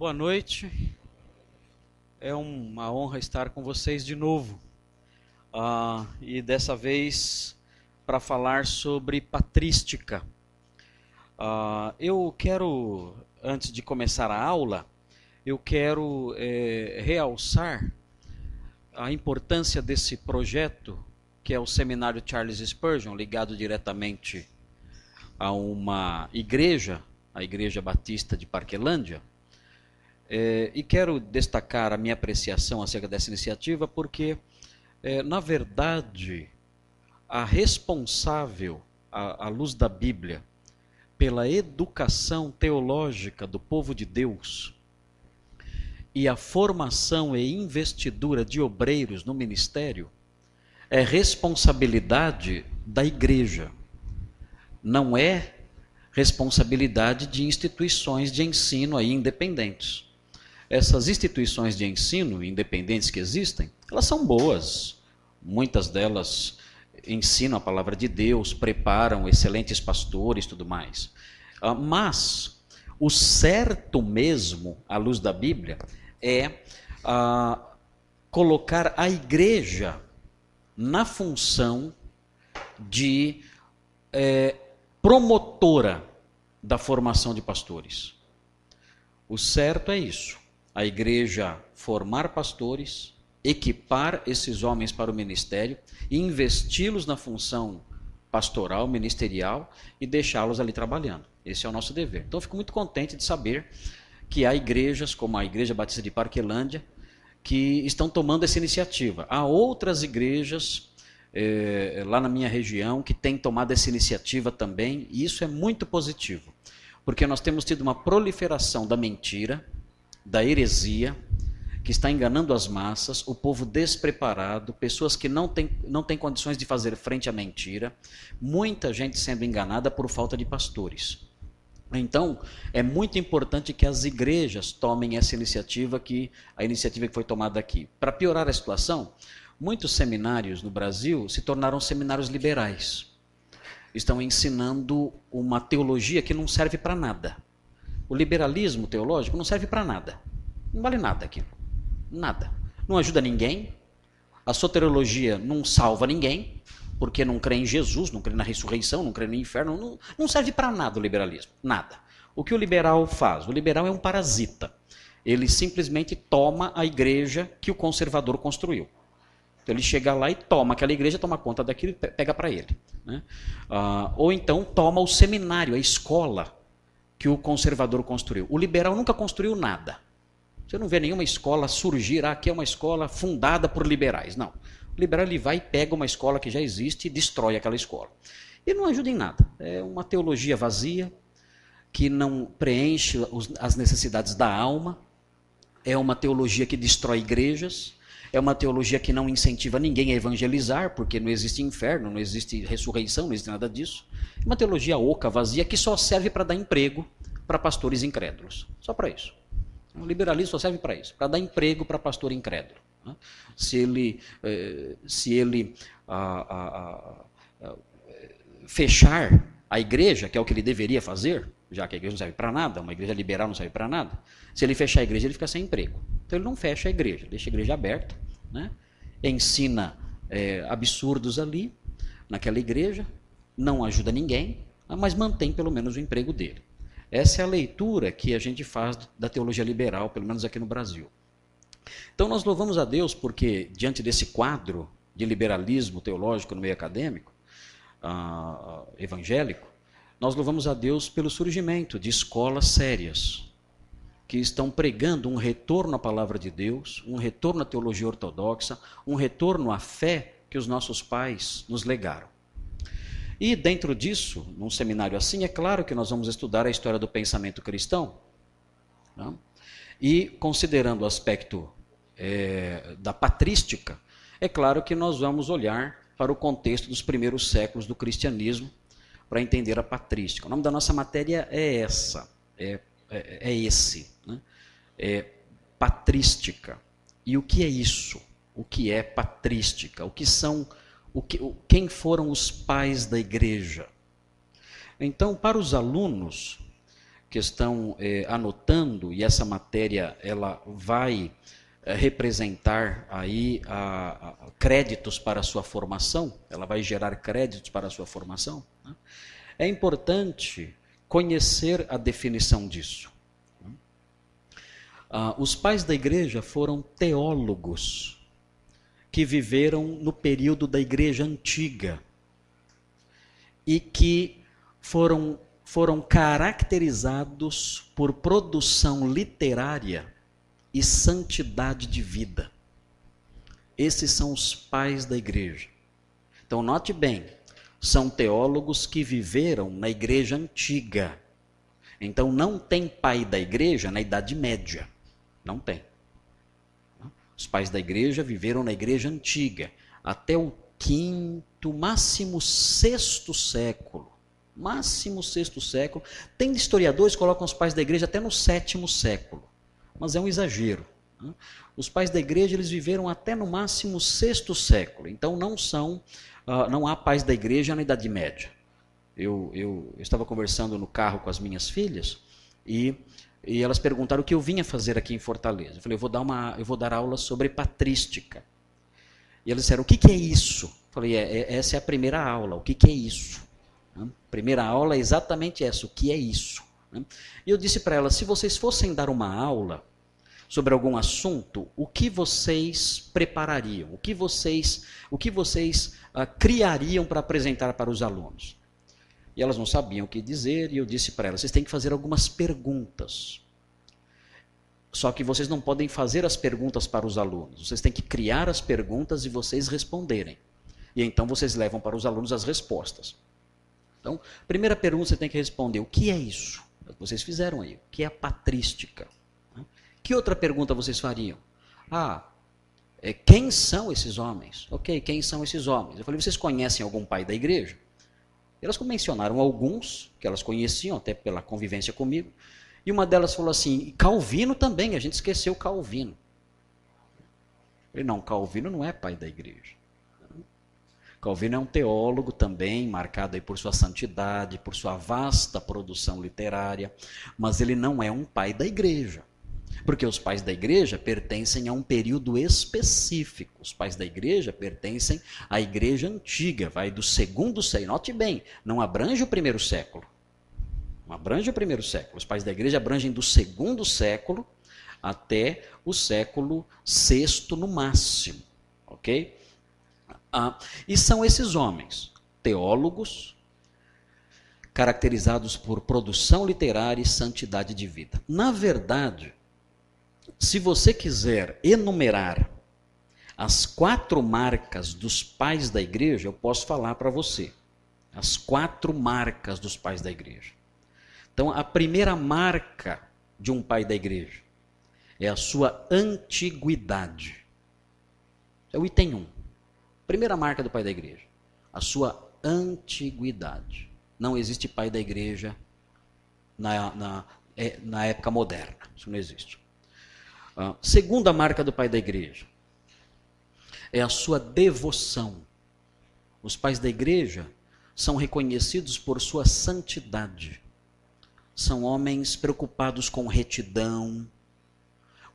Boa noite, é uma honra estar com vocês de novo, e dessa vez para falar sobre patrística. Eu quero, antes de começar a aula, eu quero realçar a importância desse projeto, que é o Seminário Charles Spurgeon, ligado diretamente a uma igreja, a Igreja Batista de Parquelândia. E quero destacar a minha apreciação acerca dessa iniciativa porque, na verdade, a responsável, à luz da Bíblia, pela educação teológica do povo de Deus e a formação e investidura de obreiros no ministério é responsabilidade da igreja, não é responsabilidade de instituições de ensino aí independentes. Essas instituições de ensino independentes que existem, elas são boas. Muitas delas ensinam a palavra de Deus, preparam excelentes pastores e tudo mais. Mas o certo mesmo, à luz da Bíblia, é colocar a igreja na função de promotora da formação de pastores. O certo é isso. A igreja formar pastores, equipar esses homens para o ministério, investi-los na função pastoral, ministerial e deixá-los ali trabalhando. Esse é o nosso dever. Então eu fico muito contente de saber que há igrejas, como a Igreja Batista de Parquelândia, que estão tomando essa iniciativa. Há outras igrejas lá na minha região que têm tomado essa iniciativa também, e isso é muito positivo, porque nós temos tido uma proliferação da mentira, da heresia, que está enganando as massas, o povo despreparado, pessoas que não têm condições de fazer frente à mentira, muita gente sendo enganada por falta de pastores. Então, é muito importante que as igrejas tomem essa iniciativa, a iniciativa que foi tomada aqui. Para piorar a situação, muitos seminários no Brasil se tornaram seminários liberais. Estão ensinando uma teologia que não serve para nada. O liberalismo teológico não serve para nada. Não vale nada aquilo. Nada. Não ajuda ninguém. A soteriologia não salva ninguém, porque não crê em Jesus, não crê na ressurreição, não crê no inferno. Não serve para nada o liberalismo. Nada. O que o liberal faz? O liberal é um parasita. Ele simplesmente toma a igreja que o conservador construiu. Então ele chega lá e toma aquela igreja, toma conta daquilo e pega para ele. Né? Ou então toma o seminário, a escola que o conservador construiu. O liberal nunca construiu nada. Você não vê nenhuma escola surgir, aqui é uma escola fundada por liberais. Não. O liberal ele vai e pega uma escola que já existe e destrói aquela escola. E não ajuda em nada. É uma teologia vazia, que não preenche as necessidades da alma. É uma teologia que destrói igrejas. É uma teologia que não incentiva ninguém a evangelizar, porque não existe inferno, não existe ressurreição, não existe nada disso. É uma teologia oca, vazia, que só serve para dar emprego para pastores incrédulos. Só para isso. O liberalismo só serve para isso, para dar emprego para pastor incrédulo. Se ele fechar a igreja, que é o que ele deveria fazer, já que a igreja não serve para nada, uma igreja liberal não serve para nada, se ele fechar a igreja, ele fica sem emprego. Então ele não fecha a igreja, deixa a igreja aberta, né? Ensina absurdos ali, naquela igreja, não ajuda ninguém, mas mantém pelo menos o emprego dele. Essa é a leitura que a gente faz da teologia liberal, pelo menos aqui no Brasil. Então nós louvamos a Deus porque, diante desse quadro de liberalismo teológico no meio acadêmico, evangélico, nós louvamos a Deus pelo surgimento de escolas sérias, que estão pregando um retorno à palavra de Deus, um retorno à teologia ortodoxa, um retorno à fé que os nossos pais nos legaram. E dentro disso, num seminário assim, é claro que nós vamos estudar a história do pensamento cristão, né? E considerando o aspecto da patrística, é claro que nós vamos olhar para o contexto dos primeiros séculos do cristianismo para entender a patrística. O nome da nossa matéria é esse, né? É patrística. E o que é isso? O que é patrística? Quem foram os pais da igreja? Então, para os alunos que estão anotando, e essa matéria ela vai representar aí créditos para a sua formação, ela vai gerar créditos para a sua formação, né? É importante conhecer a definição disso. Os pais da igreja foram teólogos que viveram no período da igreja antiga e que foram caracterizados por produção literária e santidade de vida. Esses são os pais da igreja. Então, note bem, são teólogos que viveram na igreja antiga. Então, não tem pai da igreja na Idade Média. Não tem. Os pais da igreja viveram na igreja antiga, até o quinto, máximo sexto século. Máximo sexto século. Tem historiadores que colocam os pais da igreja até no sétimo século. Mas é um exagero. Os pais da igreja eles viveram até no máximo sexto século. Então não há pais da igreja na Idade Média. Eu estava conversando no carro com as minhas filhas e elas perguntaram o que eu vinha fazer aqui em Fortaleza. Eu falei, eu vou dar aula sobre patrística. E elas disseram, o que é isso? Eu falei, essa é a primeira aula, o que é isso? A primeira aula é exatamente essa, o que é isso? E eu disse para elas, se vocês fossem dar uma aula sobre algum assunto, o que vocês preparariam? O que vocês criariam para apresentar para os alunos? E elas não sabiam o que dizer, e eu disse para elas, vocês têm que fazer algumas perguntas. Só que vocês não podem fazer as perguntas para os alunos, vocês têm que criar as perguntas e vocês responderem. E então vocês levam para os alunos as respostas. Então, primeira pergunta você tem que responder, o que é isso? É o que vocês fizeram aí, o que é a patrística? Que outra pergunta vocês fariam? Quem são esses homens? Ok, quem são esses homens? Eu falei, vocês conhecem algum pai da igreja? Elas mencionaram alguns, que elas conheciam, até pela convivência comigo, e uma delas falou assim, Calvino também, a gente esqueceu Calvino. Eu falei, não, Calvino não é pai da igreja. Calvino é um teólogo também, marcado aí por sua santidade, por sua vasta produção literária, mas ele não é um pai da igreja. Porque os pais da igreja pertencem a um período específico. Os pais da igreja pertencem à igreja antiga, vai do segundo século. Note bem, não abrange o primeiro século. Não abrange o primeiro século. Os pais da igreja abrangem do segundo século até o século VI no máximo. Ok? E são esses homens, teólogos, caracterizados por produção literária e santidade de vida. Na verdade, se você quiser enumerar as 4 marcas dos pais da igreja, eu posso falar para você. As 4 marcas dos pais da igreja. Então, a primeira marca de um pai da igreja é a sua antiguidade. É o item 1. Primeira marca do pai da igreja. A sua antiguidade. Não existe pai da igreja na época moderna. Isso não existe. Segunda marca do pai da igreja é a sua devoção. Os pais da igreja são reconhecidos por sua santidade. São homens preocupados com retidão,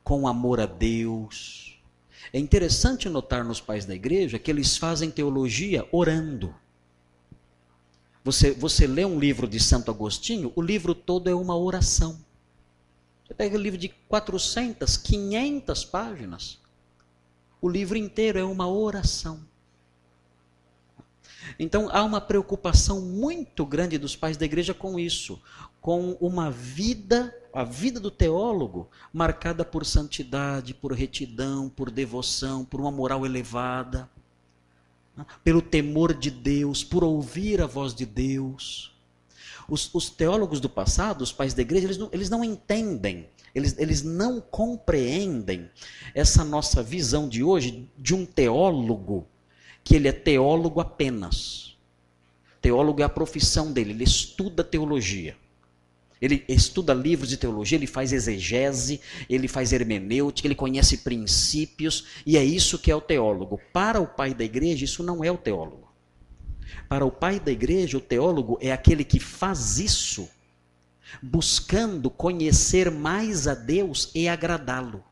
com amor a Deus. É interessante notar nos pais da igreja que eles fazem teologia orando. Você lê um livro de Santo Agostinho, o livro todo é uma oração. Você pega um livro de 400, 500 páginas, o livro inteiro é uma oração. Então há uma preocupação muito grande dos pais da igreja com isso, com uma vida, a vida do teólogo, marcada por santidade, por retidão, por devoção, por uma moral elevada, pelo temor de Deus, por ouvir a voz de Deus. Os teólogos do passado, os pais da igreja, eles não entendem, eles não compreendem essa nossa visão de hoje de um teólogo, que ele é teólogo apenas. Teólogo é a profissão dele, ele estuda teologia. Ele estuda livros de teologia, ele faz exegese, ele faz hermenêutica, ele conhece princípios, e é isso que é o teólogo. Para o pai da igreja, isso não é o teólogo. Para o pai da igreja, o teólogo é aquele que faz isso buscando conhecer mais a Deus e agradá-lo.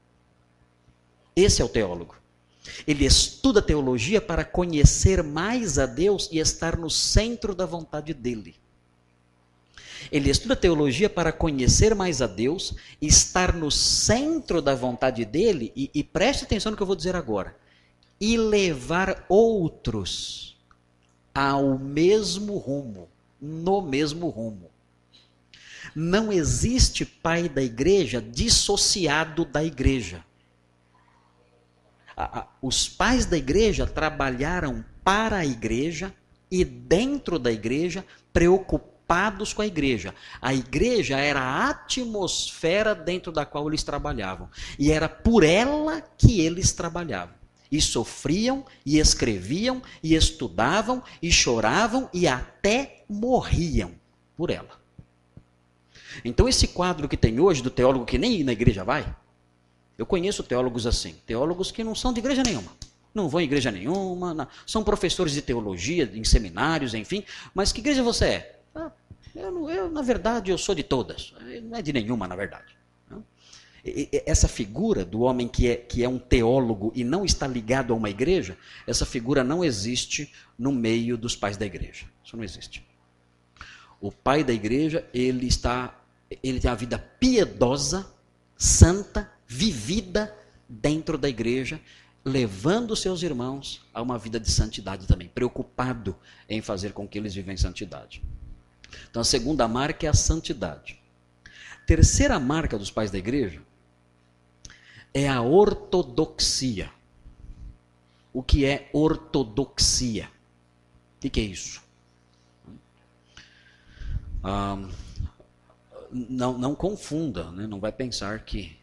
Esse é o teólogo. Ele estuda teologia para conhecer mais a Deus e estar no centro da vontade dele. Ele estuda teologia para conhecer mais a Deus, estar no centro da vontade dele e preste atenção no que eu vou dizer agora. E levar outros ao mesmo rumo, no mesmo rumo. Não existe pai da igreja dissociado da igreja. Os pais da igreja trabalharam para a igreja e dentro da igreja, preocupados com a igreja. A igreja era a atmosfera dentro da qual eles trabalhavam. E era por ela que eles trabalhavam. E sofriam, e escreviam, e estudavam, e choravam, e até morriam por ela. Então esse quadro que tem hoje do teólogo que nem na igreja vai, eu conheço teólogos assim, teólogos que não são de igreja nenhuma, não vão em igreja nenhuma, não, são professores de teologia, em seminários, enfim, mas que igreja você é? Na verdade, eu sou de todas, não é de nenhuma, na verdade. Essa figura do homem que é um teólogo e não está ligado a uma igreja, essa figura não existe no meio dos pais da igreja, isso não existe. O pai da igreja, ele tem a vida piedosa, santa, vivida dentro da igreja, levando seus irmãos a uma vida de santidade também, preocupado em fazer com que eles vivem em santidade. Então a segunda marca é a santidade. Terceira marca dos pais da igreja é a ortodoxia. O que é ortodoxia? O que é isso? Não confunda, né? Não vai pensar que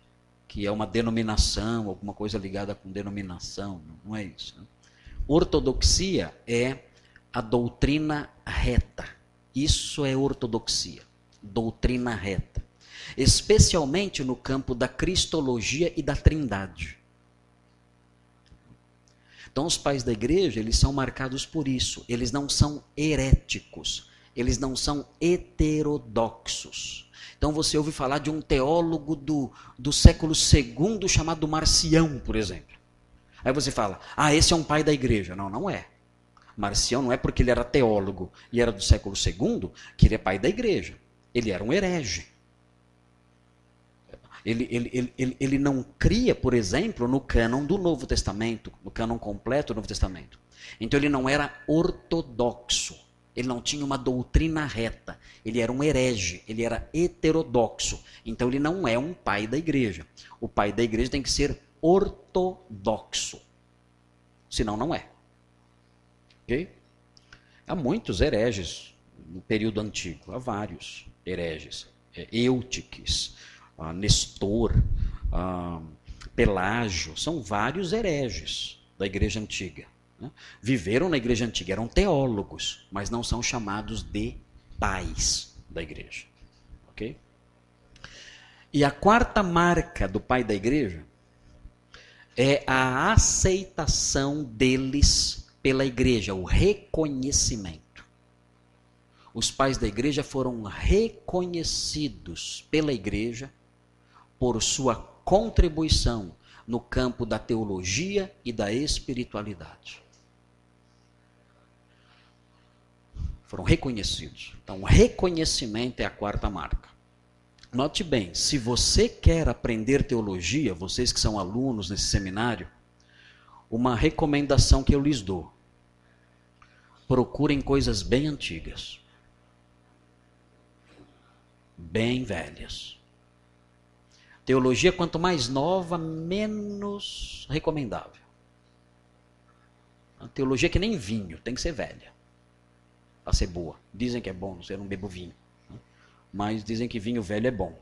é uma denominação, alguma coisa ligada com denominação, não é isso. Né? Ortodoxia é a doutrina reta. Isso é ortodoxia, doutrina reta. Especialmente no campo da cristologia e da trindade. Então os pais da igreja, eles são marcados por isso. Eles não são heréticos, eles não são heterodoxos. Então você ouve falar de um teólogo do século II chamado Marcião, por exemplo. Aí você fala, esse é um pai da igreja. Não, não é. Marcião não é porque ele era teólogo e era do século II que ele é pai da igreja. Ele era um herege. Ele não cria, por exemplo, no cânon do Novo Testamento, no cânon completo do Novo Testamento. Então ele não era ortodoxo. Ele não tinha uma doutrina reta, ele era um herege, ele era heterodoxo. Então ele não é um pai da igreja. O pai da igreja tem que ser ortodoxo. Senão não é. Ok? Há muitos hereges no período antigo, há vários hereges. Eutiques, Nestor, Pelágio, são vários hereges da igreja antiga. Viveram na igreja antiga, eram teólogos, mas não são chamados de pais da igreja. Ok? E a quarta marca do pai da igreja é a aceitação deles pela igreja, o reconhecimento. Os pais da igreja foram reconhecidos pela igreja por sua contribuição no campo da teologia e da espiritualidade. Foram reconhecidos. Então, o reconhecimento é a quarta marca. Note bem, se você quer aprender teologia, vocês que são alunos nesse seminário, uma recomendação que eu lhes dou: procurem coisas bem antigas, bem velhas. Teologia, quanto mais nova, menos recomendável. A teologia é que nem vinho, tem que ser velha para ser boa. Dizem que é bom, eu não bebo vinho, mas dizem que vinho velho é bom.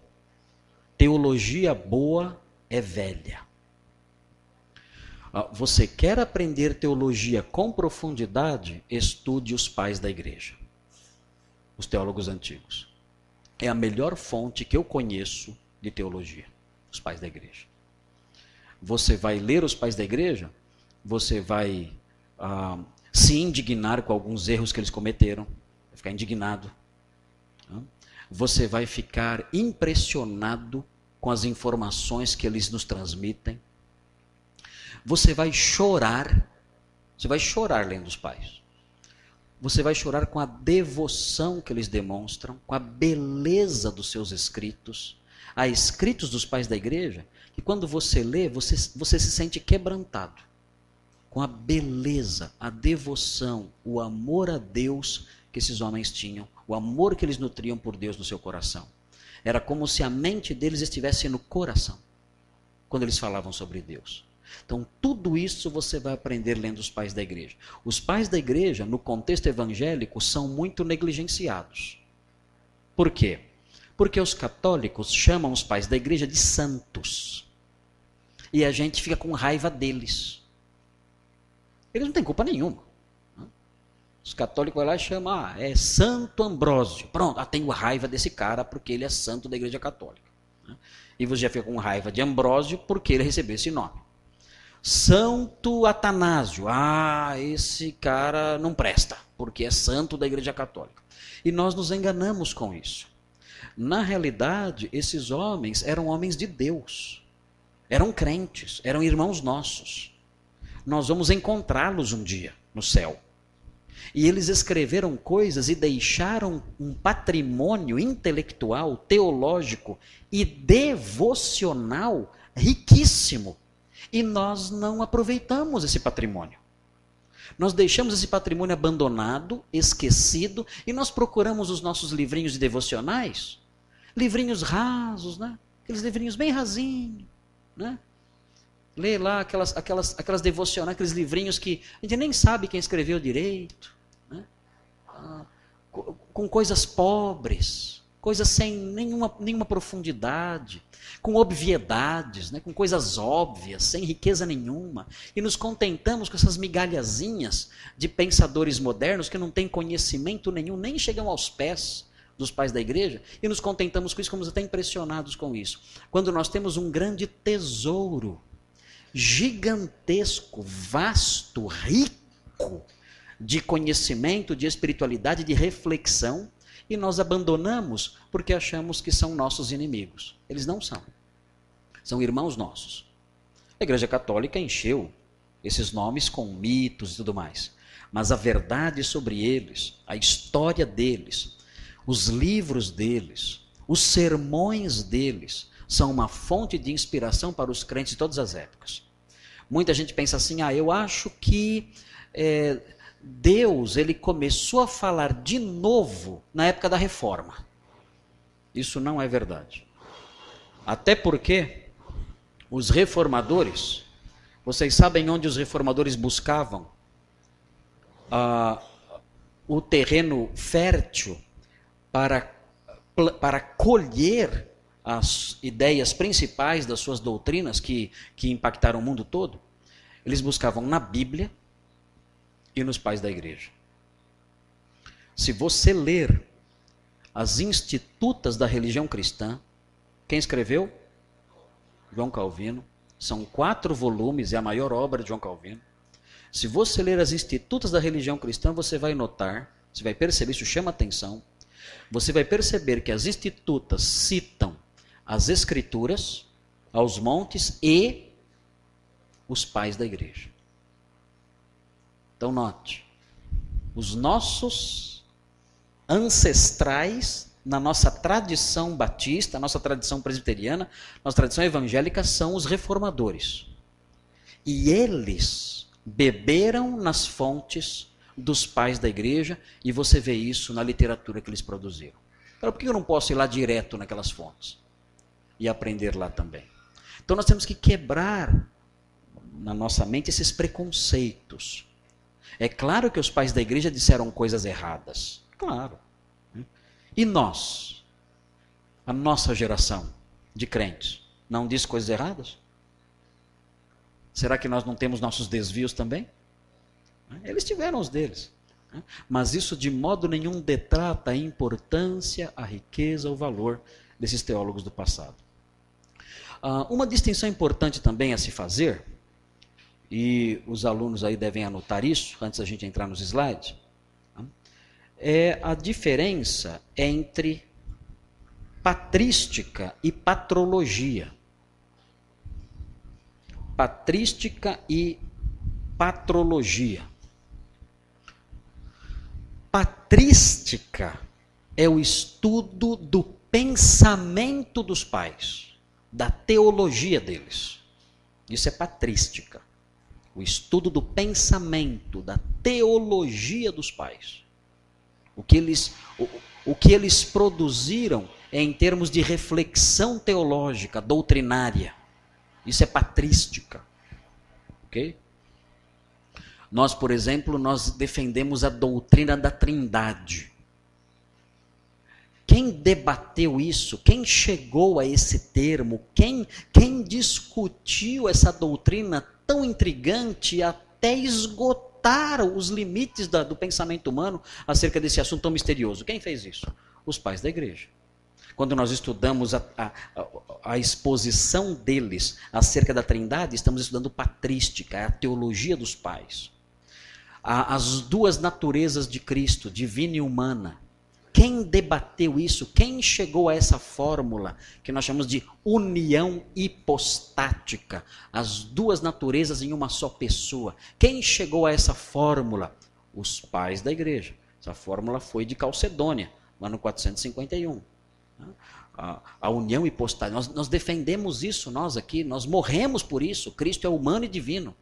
Teologia boa é velha. Você quer aprender teologia com profundidade? Estude os pais da igreja, os teólogos antigos. É a melhor fonte que eu conheço de teologia, os pais da igreja. Você vai ler os pais da igreja, você vai se indignar com alguns erros que eles cometeram, vai ficar indignado. Você vai ficar impressionado com as informações que eles nos transmitem. Você vai chorar lendo os pais. Você vai chorar com a devoção que eles demonstram, com a beleza dos seus escritos. Há escritos dos pais da igreja que quando você lê, você se sente quebrantado. Com a beleza, a devoção, o amor a Deus que esses homens tinham, o amor que eles nutriam por Deus no seu coração. Era como se a mente deles estivesse no coração, quando eles falavam sobre Deus. Então, tudo isso você vai aprender lendo os pais da igreja. Os pais da igreja, no contexto evangélico, são muito negligenciados. Por quê? Porque os católicos chamam os pais da igreja de santos. E a gente fica com raiva deles. Eles não têm culpa nenhuma. Os católicos vão lá e chamam, é Santo Ambrósio. Pronto, tenho raiva desse cara porque ele é santo da igreja católica. E você já fica com raiva de Ambrósio porque ele recebeu esse nome. Santo Atanásio. Esse cara não presta, porque é santo da igreja católica. E nós nos enganamos com isso. Na realidade, esses homens eram homens de Deus. Eram crentes, eram irmãos nossos. Nós vamos encontrá-los um dia no céu. E eles escreveram coisas e deixaram um patrimônio intelectual, teológico e devocional riquíssimo. E nós não aproveitamos esse patrimônio. Nós deixamos esse patrimônio abandonado, esquecido, e nós procuramos os nossos livrinhos de devocionais, livrinhos rasos, né? Aqueles livrinhos bem rasinhos, né? Lê lá aquelas devocionais, aqueles livrinhos que a gente nem sabe quem escreveu direito, né? Com coisas pobres, coisas sem nenhuma profundidade, com obviedades, né? Com coisas óbvias, sem riqueza nenhuma. E nos contentamos com essas migalhazinhas de pensadores modernos que não têm conhecimento nenhum, nem chegam aos pés dos pais da igreja, e nos contentamos com isso, ficamos até impressionados com isso. Quando nós temos um grande tesouro, gigantesco, vasto, rico de conhecimento, de espiritualidade, de reflexão, e nós abandonamos porque achamos que são nossos inimigos. Eles não são. São irmãos nossos. A Igreja Católica encheu esses nomes com mitos e tudo mais. Mas a verdade sobre eles, a história deles, os livros deles, os sermões deles, são uma fonte de inspiração para os crentes de todas as épocas. Muita gente pensa assim, eu acho que Deus ele começou a falar de novo na época da Reforma. Isso não é verdade. Até porque os reformadores, vocês sabem onde os reformadores buscavam o terreno fértil para colher as ideias principais das suas doutrinas que impactaram o mundo todo? Eles buscavam na Bíblia e nos pais da igreja. Se você ler as Institutas da Religião Cristã, quem escreveu? João Calvino. São 4 volumes, é a maior obra de João Calvino. Se você ler as Institutas da Religião Cristã, você vai notar, você vai perceber, isso chama atenção, você vai perceber que as Institutas citam as Escrituras, aos montes e os pais da igreja. Então note, os nossos ancestrais, na nossa tradição batista, nossa tradição presbiteriana, nossa tradição evangélica, são os reformadores. E eles beberam nas fontes dos pais da igreja, e você vê isso na literatura que eles produziram. Então, por que eu não posso ir lá direto naquelas fontes e aprender lá também? Então nós temos que quebrar na nossa mente esses preconceitos. É claro que os pais da igreja disseram coisas erradas. Claro. E nós? A nossa geração de crentes não diz coisas erradas? Será que nós não temos nossos desvios também? Eles tiveram os deles. Mas isso de modo nenhum detrata a importância, a riqueza, o valor desses teólogos do passado. Uma distinção importante também a se fazer, e os alunos aí devem anotar isso, antes da gente entrar nos slides, é a diferença entre patrística e patrologia. Patrística e patrologia. Patrística é o estudo do pensamento dos pais, da teologia deles. Isso é patrística. O estudo do pensamento, da teologia dos pais. O que eles produziram em termos de reflexão teológica, doutrinária. Isso é patrística. Ok? Nós, por exemplo, nós defendemos a doutrina da Trindade. Quem debateu isso? Quem chegou a esse termo? Quem discutiu essa doutrina tão intrigante até esgotar os limites do pensamento humano acerca desse assunto tão misterioso? Quem fez isso? Os pais da igreja. Quando nós estudamos a exposição deles acerca da Trindade, estamos estudando patrística, a teologia dos pais. As duas naturezas de Cristo, divina e humana. Quem debateu isso? Quem chegou a essa fórmula que nós chamamos de união hipostática? As duas naturezas em uma só pessoa. Quem chegou a essa fórmula? Os pais da igreja. Essa fórmula foi de Calcedônia, lá no 451. A união hipostática. Nós defendemos isso, nós aqui, nós morremos por isso. Cristo é humano e divino.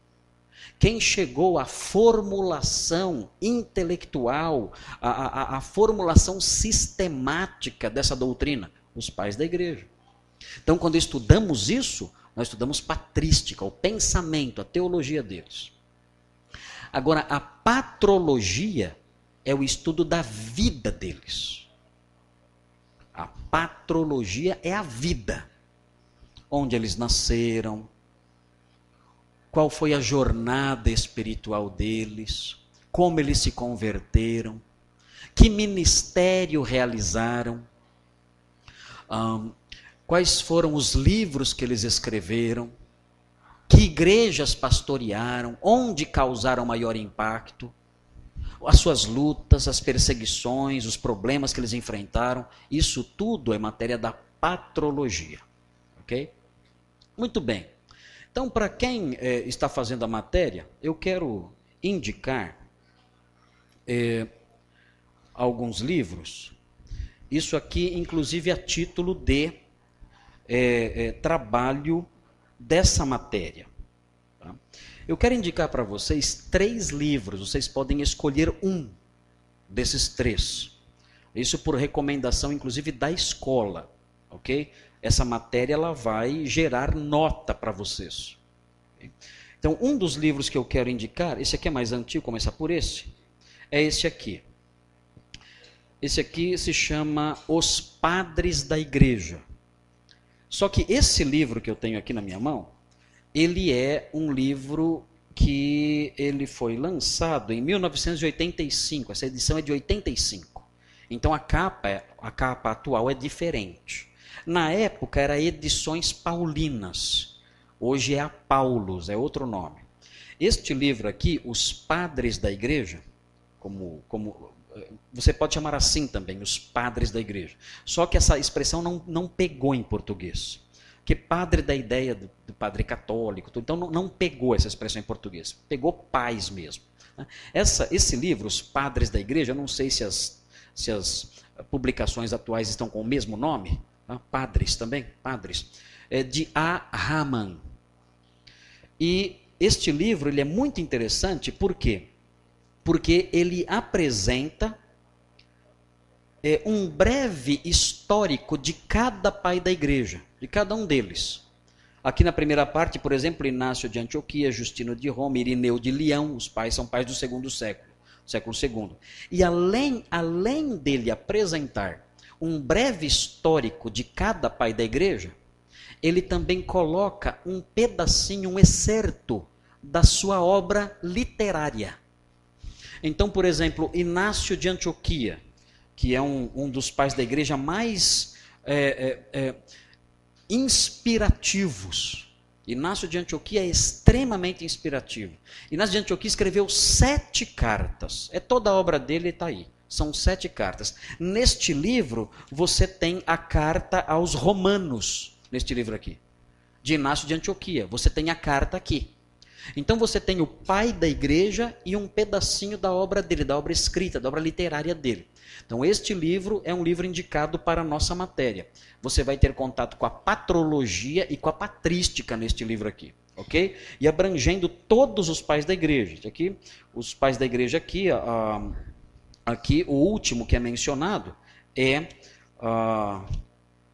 Quem chegou à formulação intelectual, à formulação sistemática dessa doutrina? Os pais da igreja. Então, quando estudamos isso, nós estudamos patrística, o pensamento, a teologia deles. Agora, a patrologia é o estudo da vida deles. A patrologia é a vida. Onde eles nasceram, qual foi a jornada espiritual deles, como eles se converteram, que ministério realizaram, quais foram os livros que eles escreveram, que igrejas pastorearam, onde causaram maior impacto, as suas lutas, as perseguições, os problemas que eles enfrentaram. Isso tudo é matéria da patrologia. Ok? Muito bem. Então, para quem está fazendo a matéria, eu quero indicar alguns livros. Isso aqui, inclusive, a título de trabalho dessa matéria. Tá? Eu quero indicar para vocês 3 livros. Vocês podem escolher um desses 3. Isso por recomendação, inclusive, da escola. Ok? Essa matéria ela vai gerar nota para vocês. Então, um dos livros que eu quero indicar, esse aqui é mais antigo, começar por esse, é esse aqui. Esse aqui se chama Os Padres da Igreja. Só que esse livro que eu tenho aqui na minha mão, ele é um livro que ele foi lançado em 1985, essa edição é de 85. Então a capa atual é diferente. Na época era Edições Paulinas, hoje é a Paulus, é outro nome. Este livro aqui, Os Padres da Igreja, como você pode chamar assim também, Os Padres da Igreja. Só que essa expressão não pegou em português. Porque padre da ideia do padre católico, então não pegou essa expressão em português. Pegou pais mesmo. Esse livro, Os Padres da Igreja, eu não sei se as publicações atuais estão com o mesmo nome, Padres também, Padres, de A. Raman. E este livro ele é muito interessante, por quê? Porque ele apresenta um breve histórico de cada pai da igreja, de cada um deles. Aqui na primeira parte, por exemplo, Inácio de Antioquia, Justino de Roma, Irineu de Leão, os pais são pais do segundo século, século II. E além dele apresentar um breve histórico de cada pai da igreja, ele também coloca um pedacinho, um excerto da sua obra literária. Então, por exemplo, Inácio de Antioquia, que é um dos pais da igreja mais inspirativos. Inácio de Antioquia é extremamente inspirativo. Inácio de Antioquia escreveu 7 cartas. Toda a obra dele está aí. São 7 cartas. Neste livro, você tem a carta aos Romanos, neste livro aqui. De Inácio de Antioquia. Você tem a carta aqui. Então você tem o pai da igreja e um pedacinho da obra dele, da obra escrita, da obra literária dele. Então este livro é um livro indicado para a nossa matéria. Você vai ter contato com a patrologia e com a patrística neste livro aqui. Ok? E abrangendo todos os pais da igreja. Aqui, os pais da igreja aqui, aqui o último que é mencionado é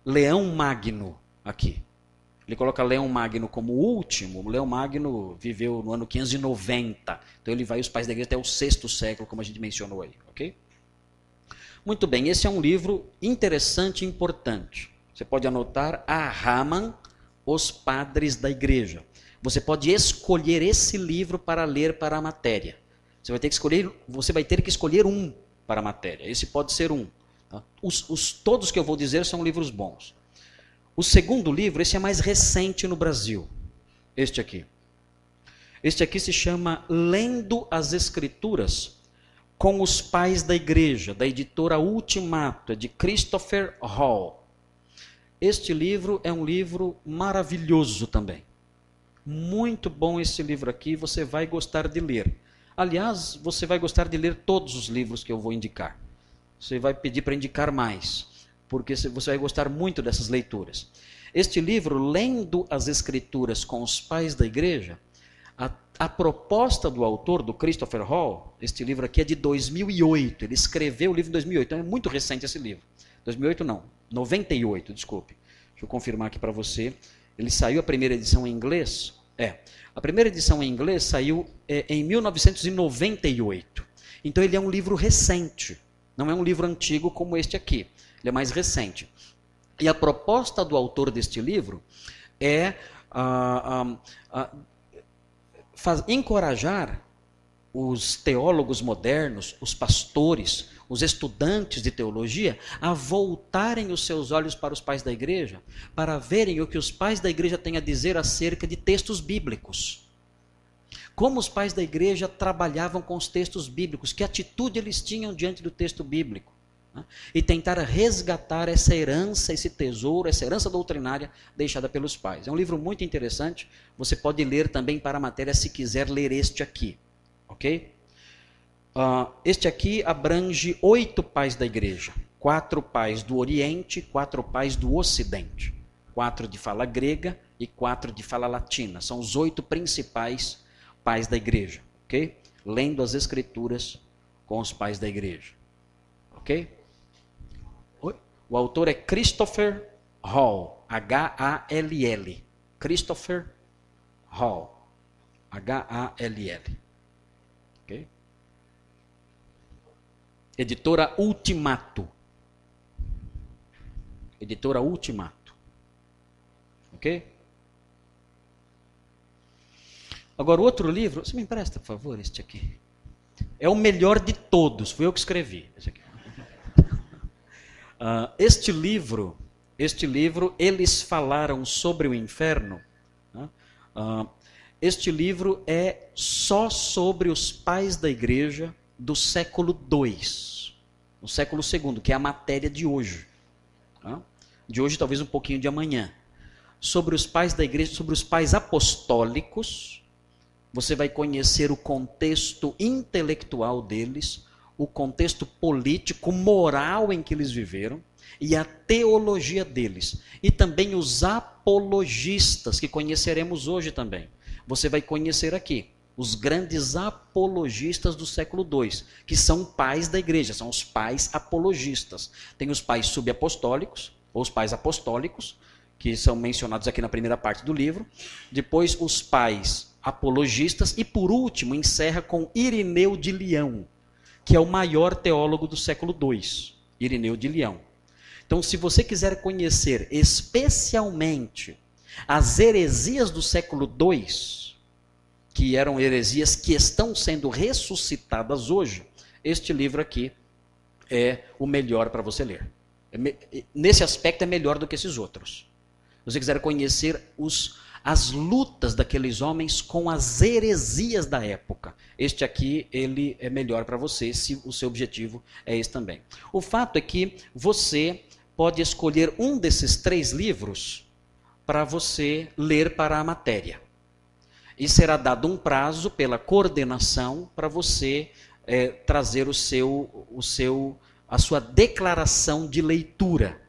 Leão Magno aqui. Ele coloca Leão Magno como último. O Leão Magno viveu no ano 590. Então ele vai os pais da igreja até o 6º século, como a gente mencionou aí. Ok? Muito bem, esse é um livro interessante e importante. Você pode anotar Ahaman, os padres da igreja. Você pode escolher esse livro para ler para a matéria. Você vai ter que escolher um para a matéria. Esse pode ser um. Tá? Todos que eu vou dizer são livros bons. O segundo livro, esse é mais recente no Brasil. Este aqui. Este aqui se chama Lendo as Escrituras com os Pais da Igreja, da editora Ultimato, é de Christopher Hall. Este livro é um livro maravilhoso também. Muito bom esse livro aqui, você vai gostar de ler. Aliás, você vai gostar de ler todos os livros que eu vou indicar. Você vai pedir para indicar mais, porque você vai gostar muito dessas leituras. Este livro, Lendo as Escrituras com os Pais da Igreja, a proposta do autor, do Christopher Hall, este livro aqui é de 2008, ele escreveu o livro em 2008, então é muito recente esse livro. 2008 não, 98, desculpe. Deixa eu confirmar aqui para você. Ele saiu a primeira edição em inglês? A primeira edição em inglês saiu em 1998. Então ele é um livro recente, não é um livro antigo como este aqui, ele é mais recente. E a proposta do autor deste livro é encorajar os teólogos modernos, os pastores, os estudantes de teologia, a voltarem os seus olhos para os pais da igreja, para verem o que os pais da igreja têm a dizer acerca de textos bíblicos. Como os pais da igreja trabalhavam com os textos bíblicos, que atitude eles tinham diante do texto bíblico. Né? E tentar resgatar essa herança, esse tesouro, essa herança doutrinária deixada pelos pais. É um livro muito interessante, você pode ler também para a matéria se quiser ler este aqui. Ok? Este aqui abrange 8 pais da igreja. 4 pais do Oriente, 4 pais do Ocidente. 4 de fala grega e 4 de fala latina. São os 8 principais pais da igreja. Ok? Lendo as Escrituras com os pais da igreja. Ok? O autor é Christopher Hall. H-A-L-L. Christopher Hall. H-A-L-L. Okay. Editora Ultimato. Editora Ultimato. Ok? Agora, o outro livro, você me empresta, por favor, este aqui. É o melhor de todos, fui eu que escrevi. Esse aqui. Este livro, Eles Falaram sobre o Inferno. Este livro é só sobre os pais da igreja do século II, no século II, que é a matéria de hoje. De hoje, talvez um pouquinho de amanhã. Sobre os pais da igreja, sobre os pais apostólicos, você vai conhecer o contexto intelectual deles, o contexto político, moral em que eles viveram, e a teologia deles. E também os apologistas, que conheceremos hoje também. Você vai conhecer aqui os grandes apologistas do século II, que são pais da igreja, são os pais apologistas. Tem os pais subapostólicos, ou os pais apostólicos, que são mencionados aqui na primeira parte do livro. Depois os pais apologistas, e por último encerra com Irineu de Leão, que é o maior teólogo do século II, Irineu de Leão. Então, se você quiser conhecer especialmente as heresias do século II, que eram heresias que estão sendo ressuscitadas hoje, este livro aqui é o melhor para você ler. Nesse aspecto é melhor do que esses outros. Se você quiser conhecer as lutas daqueles homens com as heresias da época. Este aqui, ele é melhor para você, se o seu objetivo é esse também. O fato é que você pode escolher um desses 3 livros para você ler para a matéria. E será dado um prazo pela coordenação para você trazer a sua declaração de leitura.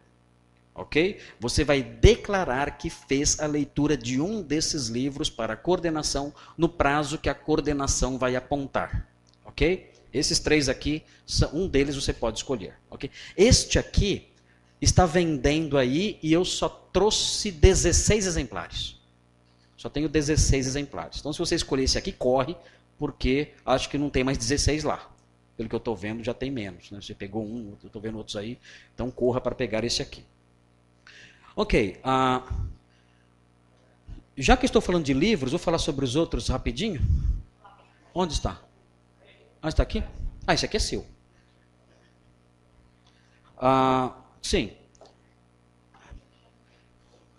Ok? Você vai declarar que fez a leitura de um desses livros para a coordenação no prazo que a coordenação vai apontar. Ok? Esses 3 aqui, um deles você pode escolher. Ok? Este aqui está vendendo aí e eu só trouxe 16 exemplares. Só tenho 16 exemplares. Então, se você escolher esse aqui, corre, porque acho que não tem mais 16 lá. Pelo que eu estou vendo, já tem menos. Né? Você pegou um, eu estou vendo outros aí. Então, corra para pegar esse aqui. Ok. Já que estou falando de livros, vou falar sobre os outros rapidinho. Onde está? Está aqui? Esse aqui é seu. Sim.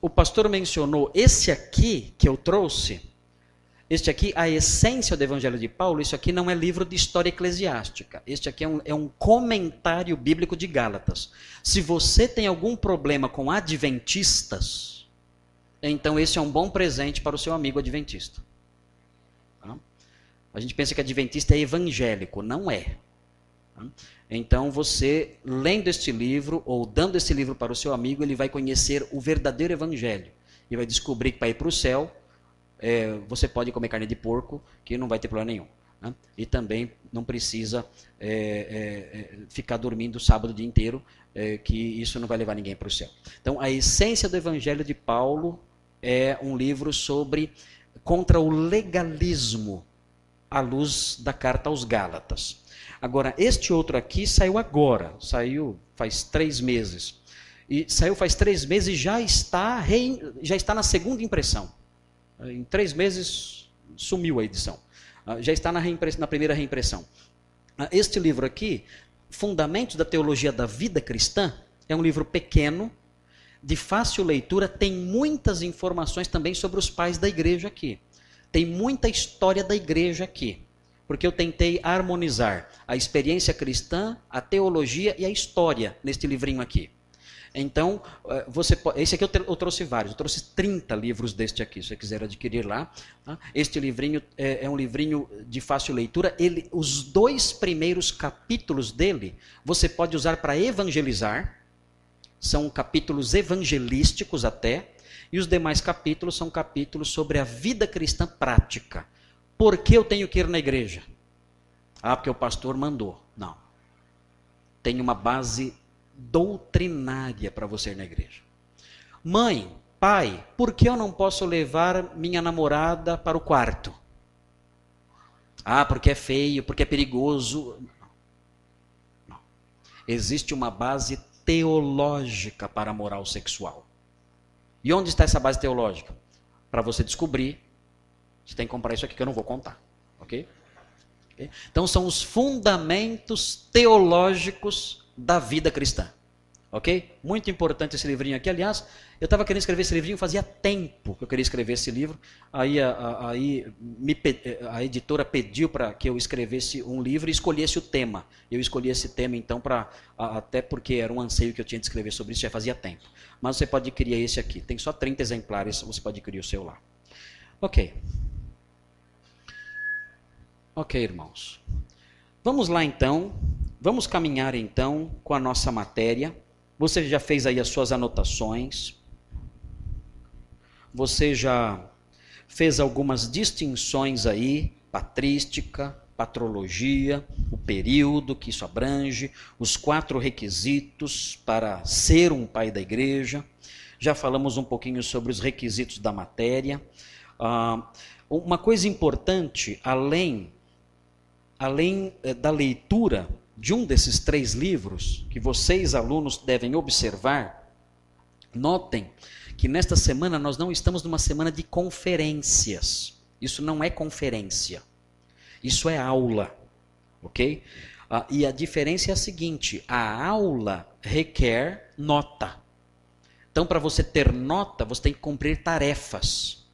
O pastor mencionou esse aqui que eu trouxe. Este aqui, a essência do Evangelho de Paulo, isso aqui não é livro de história eclesiástica. Este aqui é um comentário bíblico de Gálatas. Se você tem algum problema com adventistas, então esse é um bom presente para o seu amigo adventista. Tá? A gente pensa que adventista é evangélico, não é. Tá? Então você, lendo este livro, ou dando este livro para o seu amigo, ele vai conhecer o verdadeiro evangelho. E vai descobrir que para ir para o céu, você pode comer carne de porco, que não vai ter problema nenhum. Né? E também não precisa ficar dormindo o sábado o dia inteiro, que isso não vai levar ninguém para o céu. Então, a essência do Evangelho de Paulo é um livro contra o legalismo, à luz da carta aos Gálatas. Agora, este outro aqui saiu agora, saiu faz 3 meses. E saiu faz 3 meses e já está na segunda impressão. Em 3 meses sumiu a edição. Já está na primeira reimpressão. Este livro aqui, Fundamentos da Teologia da Vida Cristã, é um livro pequeno, de fácil leitura, tem muitas informações também sobre os pais da igreja aqui. Tem muita história da igreja aqui. Porque eu tentei harmonizar a experiência cristã, a teologia e a história neste livrinho aqui. Então, esse aqui eu trouxe vários, eu trouxe 30 livros deste aqui, se você quiser adquirir lá. Tá? Este livrinho é um livrinho de fácil leitura. Os 2 primeiros capítulos dele, você pode usar para evangelizar, são capítulos evangelísticos até, e os demais capítulos são capítulos sobre a vida cristã prática. Por que eu tenho que ir na igreja? Porque o pastor mandou. Não. Tem uma base doutrinária para você ir na igreja. Mãe, pai, por que eu não posso levar minha namorada para o quarto? Porque é feio, porque é perigoso. Não. Existe uma base teológica para a moral sexual. E onde está essa base teológica? Para você descobrir, você tem que comprar isso aqui que eu não vou contar. Ok? Então são os fundamentos teológicos da vida cristã. Ok? Muito importante esse livrinho aqui. Aliás, eu estava querendo escrever esse livrinho, fazia tempo que eu queria escrever esse livro. Aí a editora pediu para que eu escrevesse um livro e escolhesse o tema. Eu escolhi esse tema, então, até porque era um anseio que eu tinha de escrever sobre isso, já fazia tempo. Mas você pode adquirir esse aqui. Tem só 30 exemplares, você pode adquirir o seu lá. Ok. Ok, irmãos. Vamos lá, então. Vamos caminhar, então, com a nossa matéria. Você já fez aí as suas anotações. Você já fez algumas distinções aí, patrística, patrologia, o período que isso abrange, os 4 requisitos para ser um pai da igreja. Já falamos um pouquinho sobre os requisitos da matéria. Uma coisa importante, além da leitura de um desses 3 livros, que vocês, alunos, devem observar, notem que nesta semana nós não estamos numa semana de conferências. Isso não é conferência. Isso é aula. Ok? E a diferença é a seguinte, a aula requer nota. Então, para você ter nota, você tem que cumprir tarefas.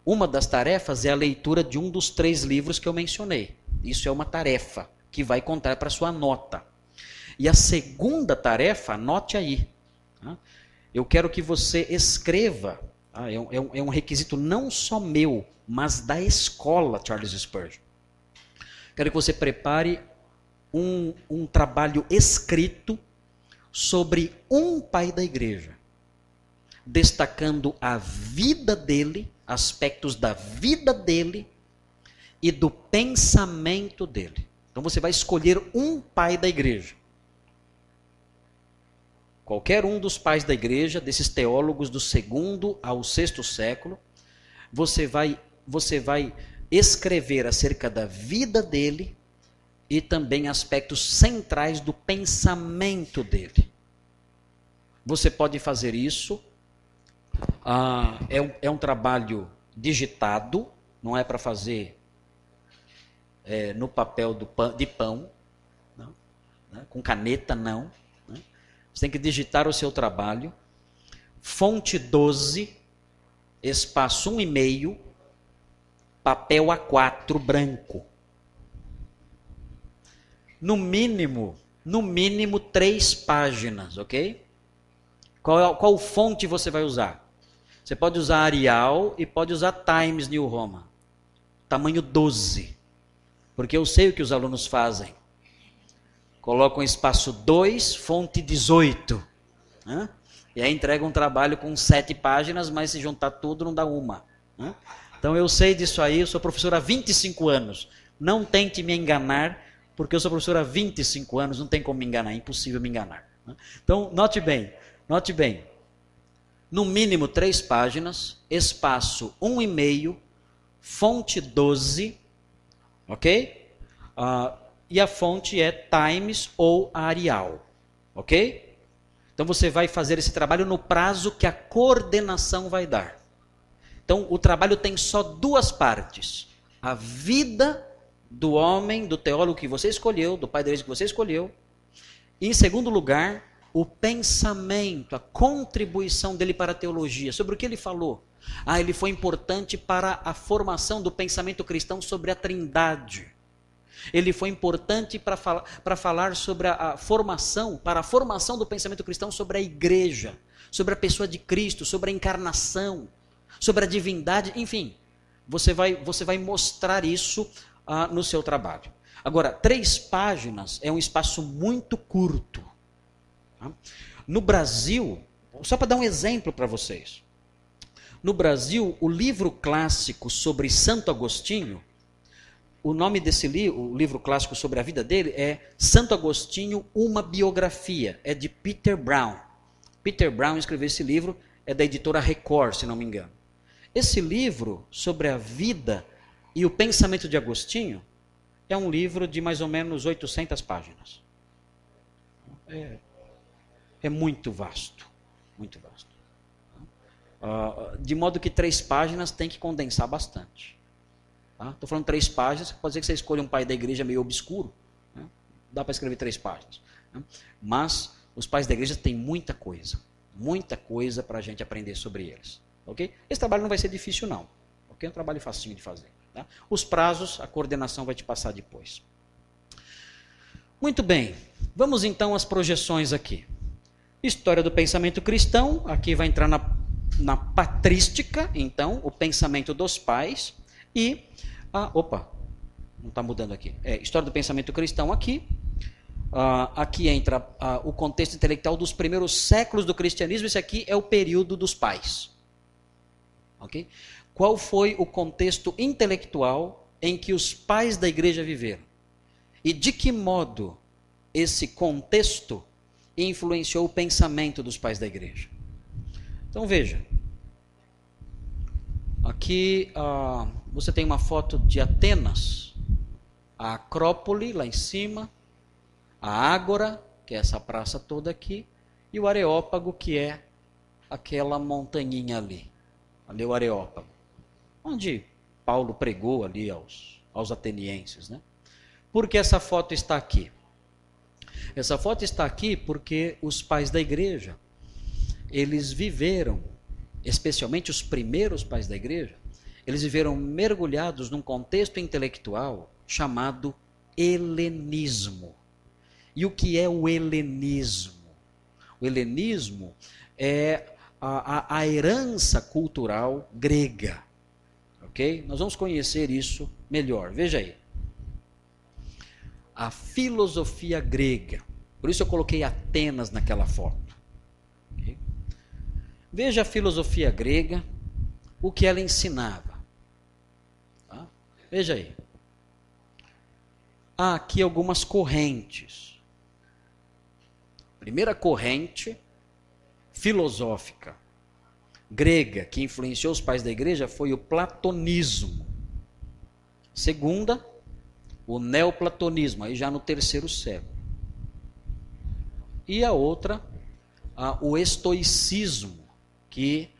Uma das tarefas é a leitura de um dos 3 livros que eu mencionei. Isso é uma tarefa que vai contar para sua nota. E a segunda tarefa, anote aí. Tá? Eu quero que você escreva, tá? É um requisito não só meu, mas da escola Charles Spurgeon. Quero que você prepare um trabalho escrito sobre um pai da igreja, destacando a vida dele, aspectos da vida dele e do pensamento dele. Então você vai escolher um pai da igreja. Qualquer um dos pais da igreja, desses teólogos do 2º ao 6º século, você vai escrever acerca da vida dele e também aspectos centrais do pensamento dele. Você pode fazer isso. É um trabalho digitado, não é para fazer no papel de pão, não, né? Com caneta, não. Né? Você tem que digitar o seu trabalho. Fonte 12, espaço 1,5, papel A4 branco. No mínimo 3 páginas, ok? Qual fonte você vai usar? Você pode usar Arial e pode usar Times New Roman. Tamanho 12. Porque eu sei o que os alunos fazem. Colocam espaço 2, fonte 18. Né? E aí entregam um trabalho com 7 páginas, mas se juntar tudo não dá uma. Né? Então eu sei disso aí, eu sou professor há 25 anos. Não tente me enganar, porque eu sou professor há 25 anos, não tem como me enganar, é impossível me enganar. Né? Então note bem. No mínimo 3 páginas, espaço 1,5, fonte 12, ok? E a fonte é Times ou Arial, ok? Então você vai fazer esse trabalho no prazo que a coordenação vai dar. Então o trabalho tem só 2 partes. A vida do homem, do teólogo que você escolheu, do pai da igreja que você escolheu. E em segundo lugar, o pensamento, a contribuição dele para a teologia. Sobre o que ele falou? Ele foi importante para a formação do pensamento cristão sobre a Trindade. Ele foi importante para falar sobre a formação do pensamento cristão sobre a igreja, sobre a pessoa de Cristo, sobre a encarnação, sobre a divindade, enfim. Você vai mostrar isso no seu trabalho. Agora, 3 páginas é um espaço muito curto. No Brasil, só para dar um exemplo para vocês. No Brasil, o livro clássico sobre Santo Agostinho, o nome desse livro, o livro clássico sobre a vida dele, é Santo Agostinho, uma biografia. É de Peter Brown. Peter Brown escreveu esse livro, é da editora Record, se não me engano. Esse livro sobre a vida e o pensamento de Agostinho é um livro de mais ou menos 800 páginas. É muito vasto, muito vasto. De modo que 3 páginas tem que condensar bastante. Estou falando 3 páginas, pode ser que você escolha um pai da igreja meio obscuro, né? Dá para escrever 3 páginas. Né? Mas os pais da igreja têm muita coisa para a gente aprender sobre eles. Okay? Esse trabalho não vai ser difícil não, okay? É um trabalho facinho de fazer. Tá? Os prazos, a coordenação vai te passar depois. Muito bem, vamos então às projeções aqui. História do pensamento cristão, aqui vai entrar na patrística, então, o pensamento dos pais. E, não está mudando aqui. História do pensamento cristão aqui. Aqui entra o contexto intelectual dos primeiros séculos do cristianismo. Esse aqui é o período dos pais. Okay? Qual foi o contexto intelectual em que os pais da igreja viveram? E de que modo esse contexto influenciou o pensamento dos pais da igreja? Então veja. Aqui você tem uma foto de Atenas, a Acrópole lá em cima, a Ágora, que é essa praça toda aqui, e o Areópago, que é aquela montanhinha ali. Ali é o Areópago, onde Paulo pregou ali aos atenienses. Né? Por que essa foto está aqui? Essa foto está aqui porque os pais da igreja, eles viveram, especialmente os primeiros pais da igreja, eles viveram mergulhados num contexto intelectual chamado helenismo. E o que é o helenismo? O helenismo é a herança cultural grega. Ok? Nós vamos conhecer isso melhor. Veja aí. A filosofia grega. Por isso eu coloquei Atenas naquela foto. Okay? Veja a filosofia grega, o que ela ensinava. Tá? Veja aí. Há aqui algumas correntes. Primeira corrente filosófica grega que influenciou os pais da igreja foi o platonismo. Segunda, o neoplatonismo, aí já no terceiro século. E a outra, o estoicismo, que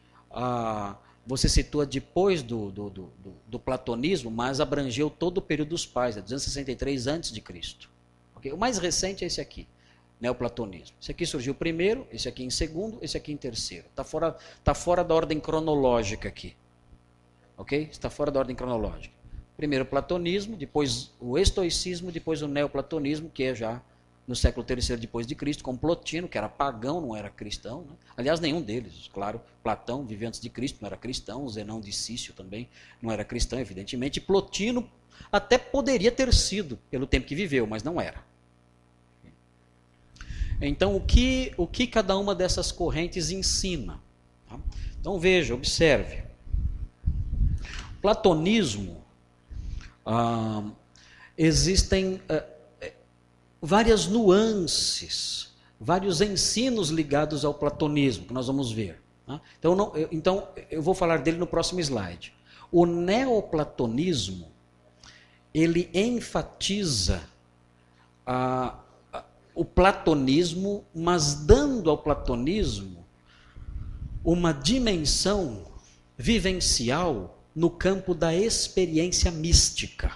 você situa depois do platonismo, mas abrangeu todo o período dos pais, 263 a.C. Okay? O mais recente é esse aqui, neoplatonismo. Esse aqui surgiu primeiro, esse aqui em segundo, esse aqui em terceiro. Tá fora da ordem cronológica aqui. Ok? Está fora da ordem cronológica. Primeiro o platonismo, depois o estoicismo, depois o neoplatonismo, que é já no século III depois de Cristo, com Plotino, que era pagão, não era cristão. Né? Aliás, nenhum deles, claro. Platão vivia antes de Cristo, não era cristão. Zenão de Cício também não era cristão, evidentemente. E Plotino até poderia ter sido, pelo tempo que viveu, mas não era. Então, o que cada uma dessas correntes ensina? Tá? Então, veja, observe. O platonismo, existem várias nuances, vários ensinos ligados ao platonismo, que nós vamos ver. Tá? Então, eu vou falar dele no próximo slide. O neoplatonismo, ele enfatiza o platonismo, mas dando ao platonismo uma dimensão vivencial no campo da experiência mística.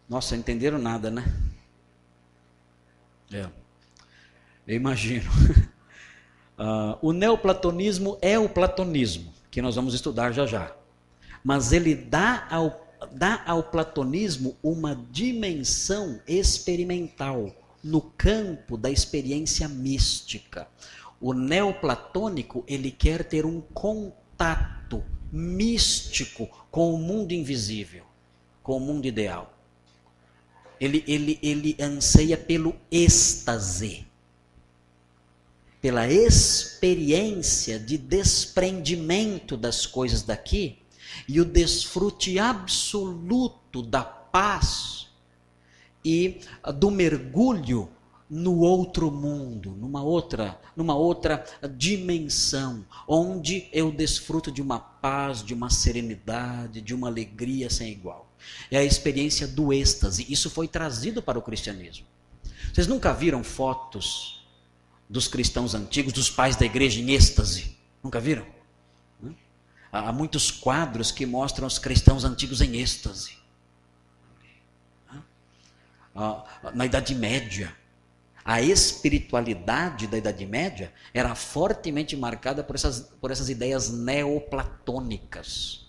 Nossa, entenderam nada, né? Eu imagino. O neoplatonismo é o platonismo, que nós vamos estudar já já. Mas ele dá ao platonismo uma dimensão experimental no campo da experiência mística. O neoplatônico, ele quer ter um contato místico com o mundo invisível, com o mundo ideal. Ele anseia pelo êxtase, pela experiência de desprendimento das coisas daqui e o desfrute absoluto da paz e do mergulho no outro mundo, numa outra dimensão, onde eu desfruto de uma paz, de uma serenidade, de uma alegria sem igual. É a experiência do êxtase. Isso foi trazido para o cristianismo. Vocês nunca viram fotos dos cristãos antigos, dos pais da igreja em êxtase? Nunca viram? Há muitos quadros que mostram os cristãos antigos em êxtase. Na Idade Média, a espiritualidade da Idade Média era fortemente marcada por essas ideias neoplatônicas,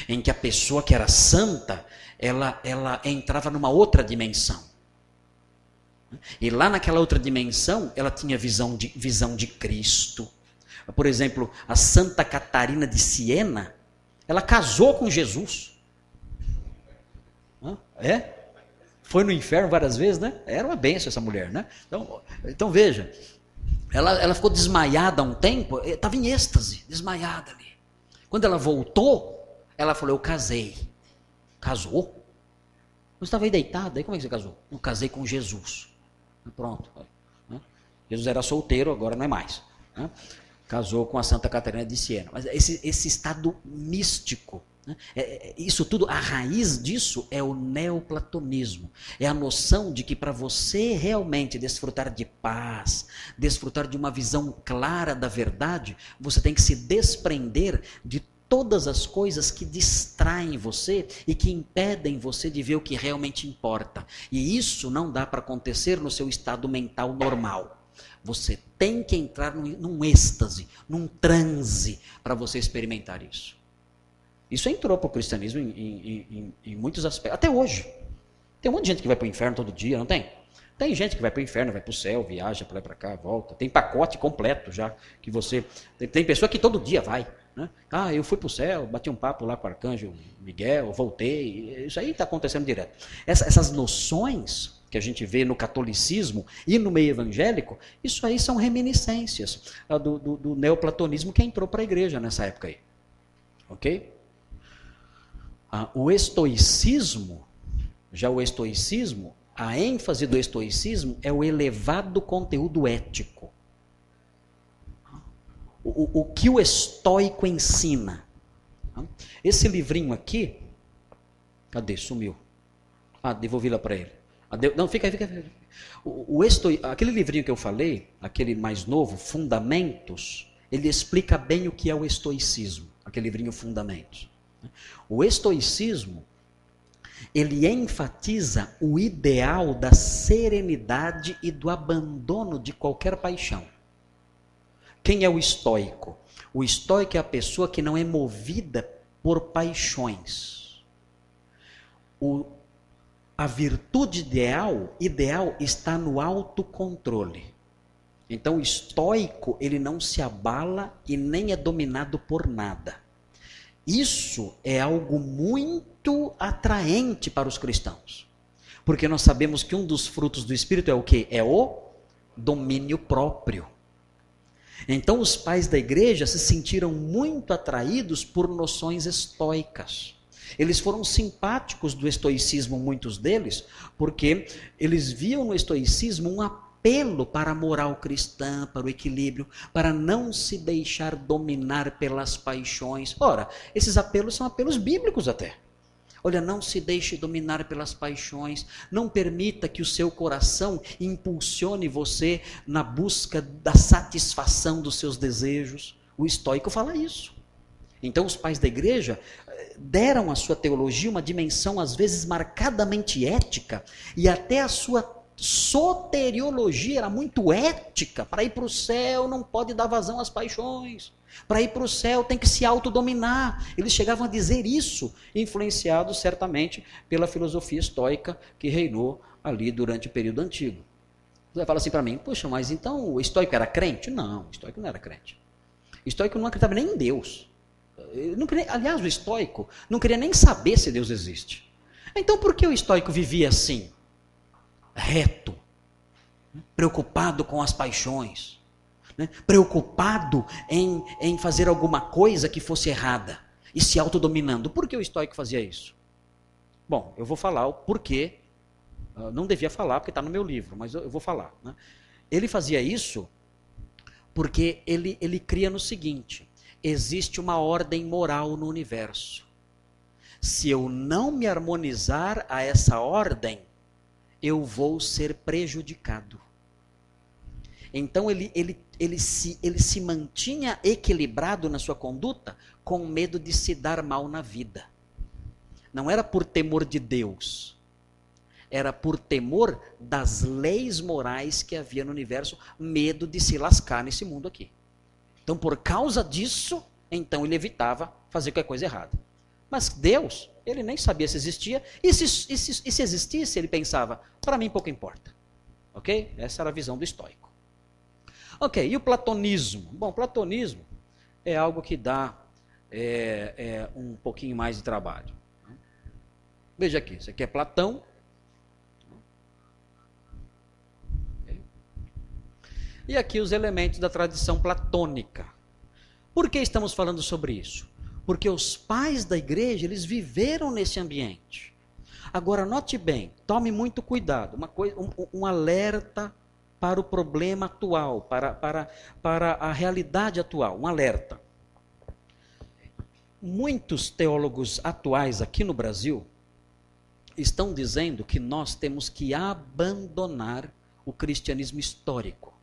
em que a pessoa que era santa, ela entrava numa outra dimensão. E lá naquela outra dimensão, ela tinha visão de Cristo. Por exemplo, a Santa Catarina de Siena, ela casou com Jesus. Foi no inferno várias vezes, né? Era uma bênção essa mulher, né? Então veja, ela ficou desmaiada há um tempo, estava em êxtase, desmaiada ali. Quando ela voltou, ela falou, eu casei. Casou? Você estava aí deitada, aí como é que você casou? Eu casei com Jesus. Pronto. Jesus era solteiro, agora não é mais. Casou com a Santa Catarina de Siena. Mas esse estado místico, isso tudo, a raiz disso é o neoplatonismo. É a noção de que para você realmente desfrutar de paz, desfrutar de uma visão clara da verdade, você tem que se desprender de todas as coisas que distraem você e que impedem você de ver o que realmente importa. E isso não dá para acontecer no seu estado mental normal. Você tem que entrar num êxtase, num transe, para você experimentar isso. Isso entrou para o cristianismo em muitos aspectos, até hoje. Tem um monte de gente que vai para o inferno todo dia, não tem? Tem gente que vai para o inferno, vai para o céu, viaja para lá e para cá, volta. Tem pacote completo já, que você... Tem pessoa que todo dia vai. Né? Ah, eu fui para o céu, bati um papo lá com o arcanjo Miguel, voltei. Isso aí está acontecendo direto. Essas noções que a gente vê no catolicismo e no meio evangélico, isso aí são reminiscências do neoplatonismo que entrou para a igreja nessa época aí. Ok? O estoicismo, a ênfase do estoicismo é o elevado conteúdo ético. O que o estoico ensina. Esse livrinho aqui, cadê? Sumiu. Devolvi lá para ele. Não, fica aí. Aquele livrinho que eu falei, aquele mais novo, Fundamentos, ele explica bem o que é o estoicismo. Aquele livrinho Fundamentos. O estoicismo, ele enfatiza o ideal da serenidade e do abandono de qualquer paixão. Quem é o estoico? O estoico é a pessoa que não é movida por paixões. A virtude ideal está no autocontrole. Então o estoico, ele não se abala e nem é dominado por nada. Isso é algo muito atraente para os cristãos. Porque nós sabemos que um dos frutos do Espírito é o quê? É o domínio próprio. Então os pais da igreja se sentiram muito atraídos por noções estoicas. Eles foram simpáticos do estoicismo, muitos deles, porque eles viam no estoicismo um apelo para a moral cristã, para o equilíbrio, para não se deixar dominar pelas paixões. Ora, esses apelos são apelos bíblicos até. Olha, não se deixe dominar pelas paixões, não permita que o seu coração impulsione você na busca da satisfação dos seus desejos. O estoico fala isso. Então os pais da igreja deram à sua teologia uma dimensão às vezes marcadamente ética e até a sua soteriologia era muito ética. Para ir para o céu não pode dar vazão às paixões. Para ir para o céu tem que se autodominar. Eles chegavam a dizer isso, influenciados certamente pela filosofia estoica que reinou ali durante o período antigo. Você fala assim para mim, poxa, mas então o estoico era crente? Não, o estoico não era crente. O estoico não acreditava nem em Deus. Aliás, o estoico não queria nem saber se Deus existe. Então por que o estoico vivia assim? Reto, preocupado com as paixões, preocupado em fazer alguma coisa que fosse errada e se autodominando. Por que o estoico fazia isso? Bom, eu vou falar o porquê. Não devia falar porque está no meu livro, mas eu vou falar. Ele fazia isso porque ele cria no seguinte: existe uma ordem moral no universo. Se eu não me harmonizar a essa ordem, eu vou ser prejudicado. Então ele se mantinha equilibrado na sua conduta com medo de se dar mal na vida. Não era por temor de Deus, era por temor das leis morais que havia no universo, medo de se lascar nesse mundo aqui. Então por causa disso, então ele evitava fazer qualquer coisa errada. Mas Deus, ele nem sabia se existia, e se existisse, ele pensava, para mim pouco importa. Ok? Essa era a visão do estoico. Ok, e o platonismo? Bom, o platonismo é algo que dá um pouquinho mais de trabalho. Veja aqui, isso aqui é Platão. E aqui os elementos da tradição platônica. Por que estamos falando sobre isso? Porque os pais da igreja, eles viveram nesse ambiente. Agora, note bem, tome muito cuidado, um alerta para o problema atual, para a realidade atual, um alerta. Muitos teólogos atuais aqui no Brasil estão dizendo que nós temos que abandonar o cristianismo histórico.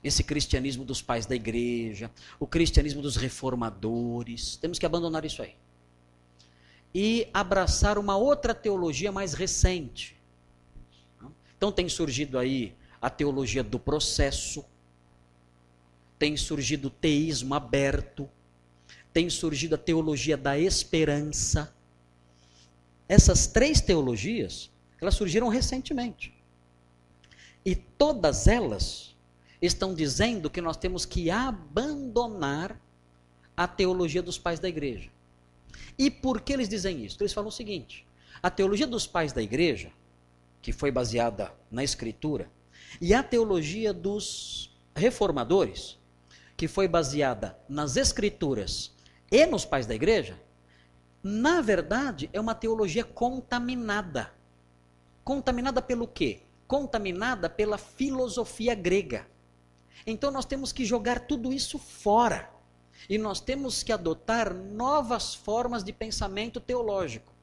Esse cristianismo dos pais da igreja, o cristianismo dos reformadores, temos que abandonar isso aí. E abraçar uma outra teologia mais recente. Então tem surgido aí a teologia do processo, tem surgido o teísmo aberto, tem surgido a teologia da esperança. Essas 3 teologias, elas surgiram recentemente. E todas elas estão dizendo que nós temos que abandonar a teologia dos pais da igreja. E por que eles dizem isso? Eles falam o seguinte: a teologia dos pais da igreja, que foi baseada na Escritura, e a teologia dos reformadores, que foi baseada nas Escrituras e nos pais da igreja, na verdade é uma teologia contaminada. Contaminada pelo quê? Contaminada pela filosofia grega. Então nós temos que jogar tudo isso fora. E nós temos que adotar novas formas de pensamento teológico.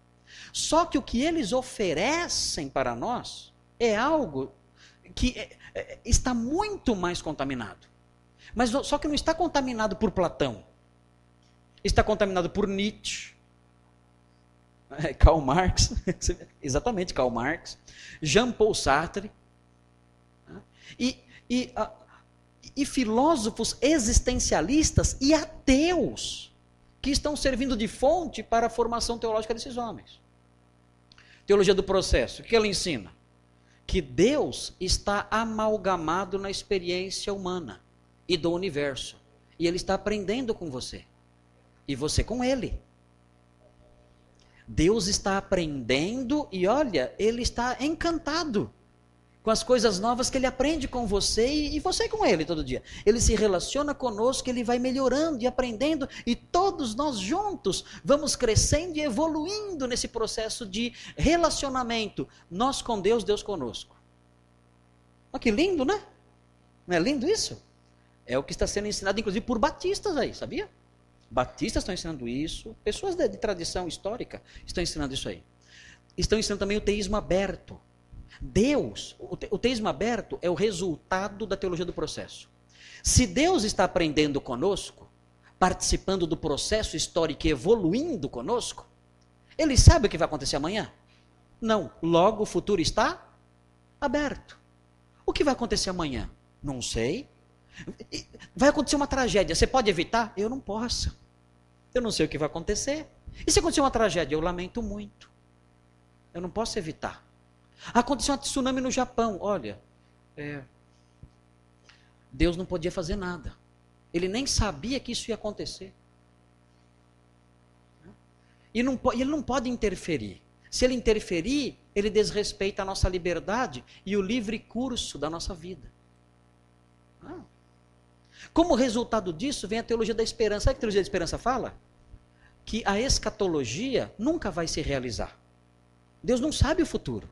Só que o que eles oferecem para nós é algo que está muito mais contaminado. Mas só que não está contaminado por Platão. Está contaminado por Nietzsche, Karl Marx, exatamente Karl Marx, Jean-Paul Sartre, e filósofos existencialistas e ateus, que estão servindo de fonte para a formação teológica desses homens. Teologia do processo, o que ela ensina? Que Deus está amalgamado na experiência humana e do universo, e Ele está aprendendo com você, e você com Ele. Deus está aprendendo e olha, Ele está encantado com as coisas novas que Ele aprende com você e você com Ele todo dia. Ele se relaciona conosco, Ele vai melhorando e aprendendo, e todos nós juntos vamos crescendo e evoluindo nesse processo de relacionamento. Nós com Deus, Deus conosco. Olha que lindo, né? Não é lindo isso? É o que está sendo ensinado, inclusive, por batistas aí, sabia? Batistas estão ensinando isso, pessoas de tradição histórica estão ensinando isso aí. Estão ensinando também o teísmo aberto. Deus, o teísmo aberto é o resultado da teologia do processo. Se Deus está aprendendo conosco, participando do processo histórico e evoluindo conosco, Ele sabe o que vai acontecer amanhã? Não. Logo o futuro está aberto. O que vai acontecer amanhã? Não sei. Vai acontecer uma tragédia, você pode evitar? Eu não posso. Eu não sei o que vai acontecer. E se acontecer uma tragédia? Eu lamento muito. Eu não posso evitar. Aconteceu um tsunami no Japão. Olha, Deus não podia fazer nada. Ele nem sabia que isso ia acontecer. E ele não pode interferir. Se ele interferir, ele desrespeita a nossa liberdade e o livre curso da nossa vida. Como resultado disso, vem a teologia da esperança. Sabe o que a teologia da esperança fala? Que a escatologia nunca vai se realizar. Deus não sabe o futuro.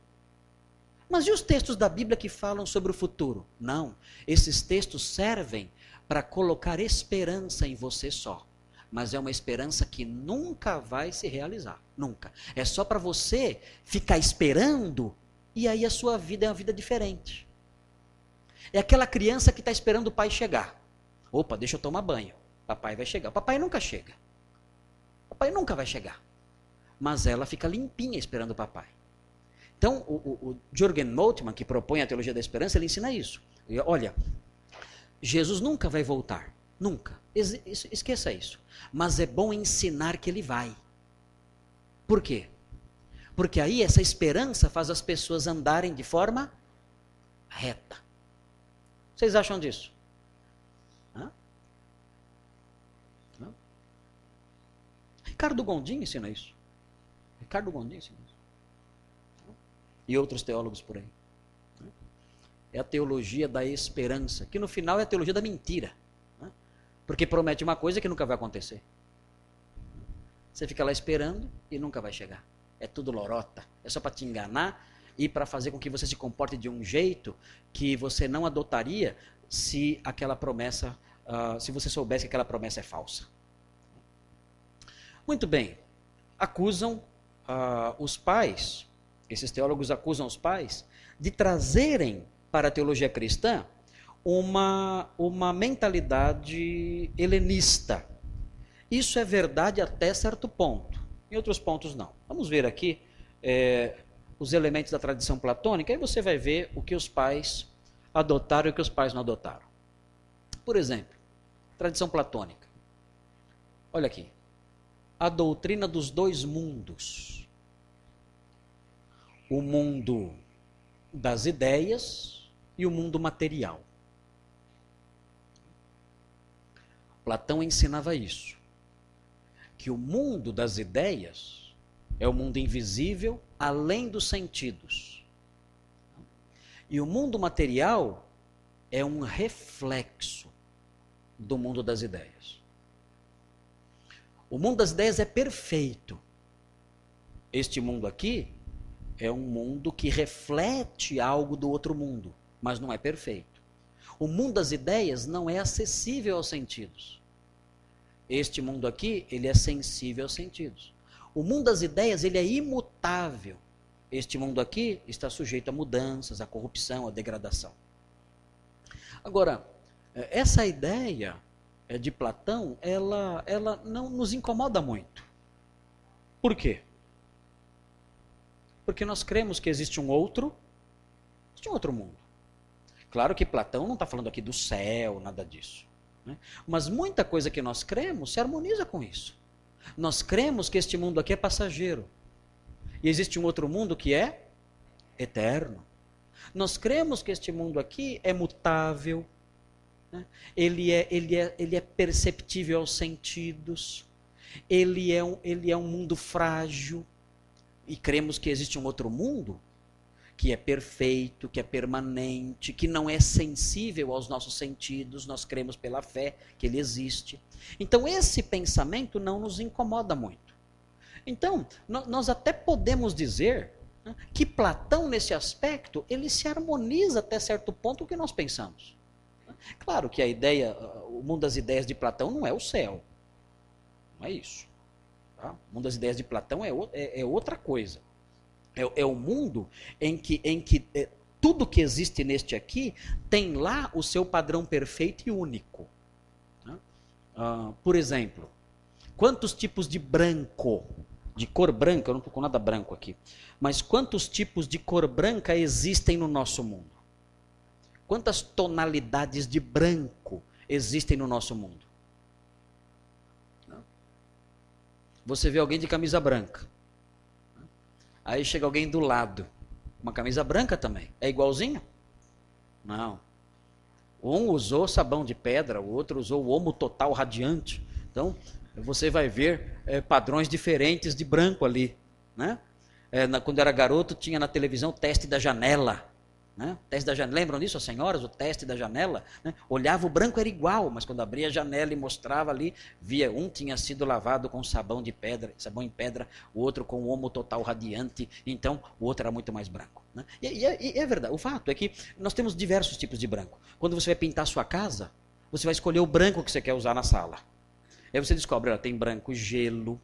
Mas e os textos da Bíblia que falam sobre o futuro? Não. Esses textos servem para colocar esperança em você só. Mas é uma esperança que nunca vai se realizar. Nunca. É só para você ficar esperando e aí a sua vida é uma vida diferente. É aquela criança que está esperando o pai chegar. Opa, deixa eu tomar banho. Papai vai chegar. Papai nunca chega. Papai nunca vai chegar. Mas ela fica limpinha esperando o papai. Então, o Jürgen Moltmann, que propõe a teologia da esperança, ele ensina isso. Olha, Jesus nunca vai voltar. Nunca. Esqueça isso. Mas é bom ensinar que ele vai. Por quê? Porque aí essa esperança faz as pessoas andarem de forma reta. Vocês acham disso? Ricardo Gondim ensina isso. Ricardo Gondim ensina isso. E outros teólogos por aí. É a teologia da esperança, que no final é a teologia da mentira. Porque promete uma coisa que nunca vai acontecer. Você fica lá esperando e nunca vai chegar. É tudo lorota. É só para te enganar e para fazer com que você se comporte de um jeito que você não adotaria se aquela promessa, se você soubesse que aquela promessa é falsa. Muito bem. Acusam os pais, esses teólogos acusam os pais de trazerem para a teologia cristã uma mentalidade helenista. Isso é verdade até certo ponto. Em outros pontos não. Vamos ver aqui os elementos da tradição platônica, aí você vai ver o que os pais adotaram e o que os pais não adotaram. Por exemplo, tradição platônica. Olha aqui. A doutrina dos dois mundos. O mundo das ideias e o mundo material. Platão ensinava isso. Que o mundo das ideias é o mundo invisível além dos sentidos. E o mundo material é um reflexo do mundo das ideias. O mundo das ideias é perfeito. Este mundo aqui é um mundo que reflete algo do outro mundo, mas não é perfeito. O mundo das ideias não é acessível aos sentidos. Este mundo aqui, ele é sensível aos sentidos. O mundo das ideias, ele é imutável. Este mundo aqui está sujeito a mudanças, a corrupção, a degradação. Agora, essa ideia de Platão, ela não nos incomoda muito. Por quê? Porque nós cremos que existe um outro mundo. Claro que Platão não está falando aqui do céu, nada disso. Né? Mas muita coisa que nós cremos se harmoniza com isso. Nós cremos que este mundo aqui é passageiro. E existe um outro mundo que é eterno. Nós cremos que este mundo aqui é mutável. Né? Ele é perceptível aos sentidos. Ele é um mundo frágil. E cremos que existe um outro mundo que é perfeito, que é permanente, que não é sensível aos nossos sentidos, nós cremos pela fé que ele existe. Então esse pensamento não nos incomoda muito. Então, nós até podemos dizer, né, que Platão, nesse aspecto, ele se harmoniza até certo ponto com o que nós pensamos. Claro que a ideia, o mundo das ideias de Platão não é o céu. Não é isso. Tá? O mundo das ideias de Platão é outra coisa. É o mundo em que tudo que existe neste aqui tem lá o seu padrão perfeito e único. Né? Por exemplo, quantos tipos de branco, de cor branca, eu não estou com nada branco aqui, mas quantos tipos de cor branca existem no nosso mundo? Quantas tonalidades de branco existem no nosso mundo? Você vê alguém de camisa branca. Aí chega alguém do lado, uma camisa branca também. É igualzinho? Não. Um usou sabão de pedra, o outro usou o Omo Total Radiante. Então, você vai ver padrões diferentes de branco ali. Né? Quando era garoto, tinha na televisão o teste da janela. Né? Teste da janela. Lembram disso, as senhoras? O teste da janela? Né? Olhava, o branco era igual, mas quando abria a janela e mostrava ali, via um tinha sido lavado com sabão de pedra, sabão em pedra, o outro com o Omo Total Radiante, então o outro era muito mais branco. Né? E é verdade, o fato é que nós temos diversos tipos de branco. Quando você vai pintar a sua casa, você vai escolher o branco que você quer usar na sala. Aí você descobre, tem branco gelo,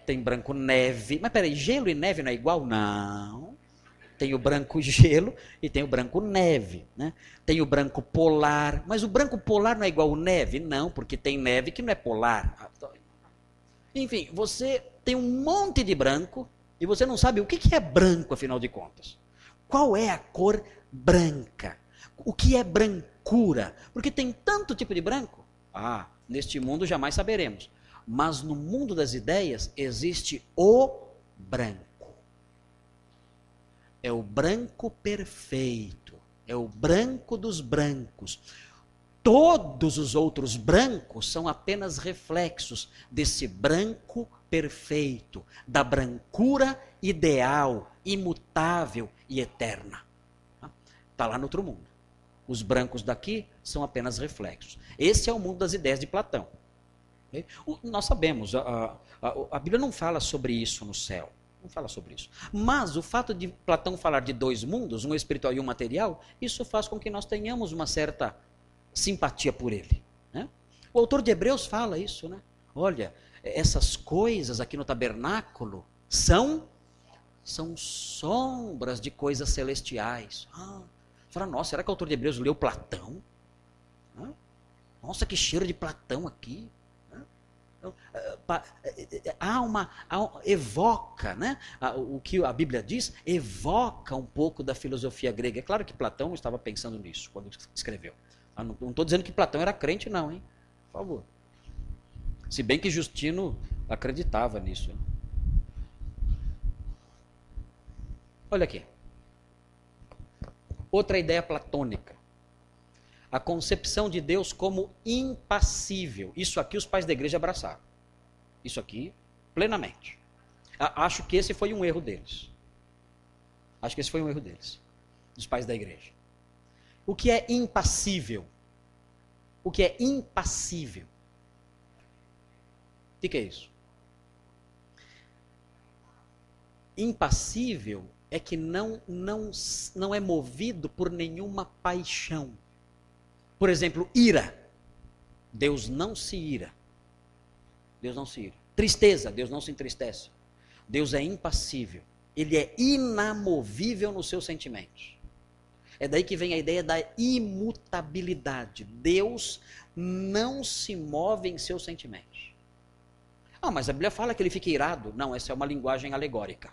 tem branco neve. Mas peraí, gelo e neve não é igual? Não. Tem o branco gelo e tem o branco neve. Né? Tem o branco polar. Mas o branco polar não é igual ao neve? Não, porque tem neve que não é polar. Enfim, você tem um monte de branco e você não sabe o que é branco, afinal de contas. Qual é a cor branca? O que é brancura? Porque tem tanto tipo de branco. Neste mundo jamais saberemos. Mas no mundo das ideias existe o branco. É o branco perfeito, é o branco dos brancos. Todos os outros brancos são apenas reflexos desse branco perfeito, da brancura ideal, imutável e eterna. Está lá no outro mundo. Os brancos daqui são apenas reflexos. Esse é o mundo das ideias de Platão. Nós sabemos, a Bíblia não fala sobre isso no céu. Não fala sobre isso. Mas o fato de Platão falar de dois mundos, um espiritual e um material, isso faz com que nós tenhamos uma certa simpatia por ele. Né? O autor de Hebreus fala isso. Né? Olha, essas coisas aqui no tabernáculo são sombras de coisas celestiais. Fala, nossa, será que o autor de Hebreus leu Platão? Nossa, que cheiro de Platão aqui. Evoca, né? O que a Bíblia diz, evoca um pouco da filosofia grega. É claro que Platão não estava pensando nisso quando escreveu. Não estou dizendo que Platão era crente, não, hein? Por favor. Se bem que Justino acreditava nisso. Olha aqui. Outra ideia platônica. A concepção de Deus como impassível. Isso aqui os pais da igreja abraçaram. Isso aqui, plenamente. Acho que esse foi um erro deles. Acho que esse foi um erro deles. Dos pais da igreja. O que é impassível? O que é impassível? O que é isso? Impassível é que não é movido por nenhuma paixão. Por exemplo, ira. Deus não se ira. Deus não se ira. Tristeza, Deus não se entristece. Deus é impassível. Ele é inamovível nos seus sentimentos. É daí que vem a ideia da imutabilidade. Deus não se move em seus sentimentos. Ah, mas a Bíblia fala que ele fica irado. Não, essa é uma linguagem alegórica.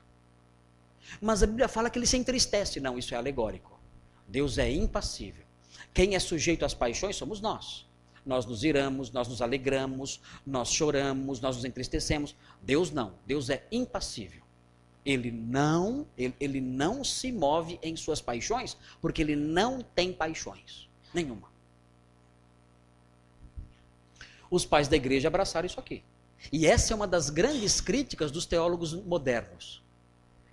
Mas a Bíblia fala que ele se entristece. Não, isso é alegórico. Deus é impassível. Quem é sujeito às paixões somos nós. Nós nos iramos, nós nos alegramos, nós choramos, nós nos entristecemos. Deus não. Deus é impassível. Ele não se move em suas paixões, porque ele não tem paixões. Nenhuma. Os pais da igreja abraçaram isso aqui. E essa é uma das grandes críticas dos teólogos modernos.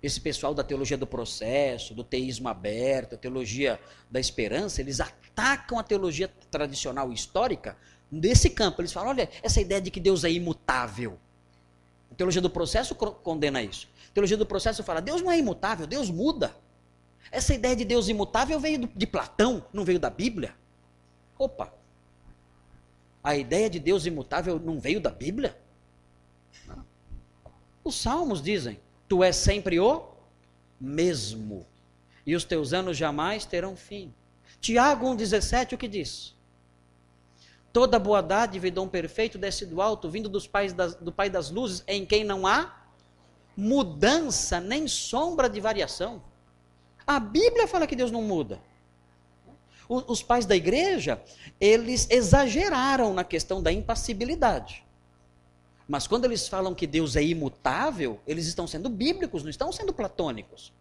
Esse pessoal da teologia do processo, do teísmo aberto, a teologia da esperança, eles atacam a teologia tradicional histórica nesse campo. Eles falam, olha, essa ideia de que Deus é imutável. A teologia do processo condena isso. A teologia do processo fala, Deus não é imutável, Deus muda. Essa ideia de Deus imutável veio de Platão, não veio da Bíblia. Opa! A ideia de Deus imutável não veio da Bíblia? Não. Os salmos dizem, tu és sempre o mesmo, e os teus anos jamais terão fim. Tiago 1,17, o que diz? Toda boa dádiva e dom perfeito desce do alto, vindo do Pai das luzes, em quem não há mudança, nem sombra de variação. A Bíblia fala que Deus não muda. Os pais da igreja, eles exageraram na questão da impassibilidade. Mas quando eles falam que Deus é imutável, eles estão sendo bíblicos, não estão sendo platônicos.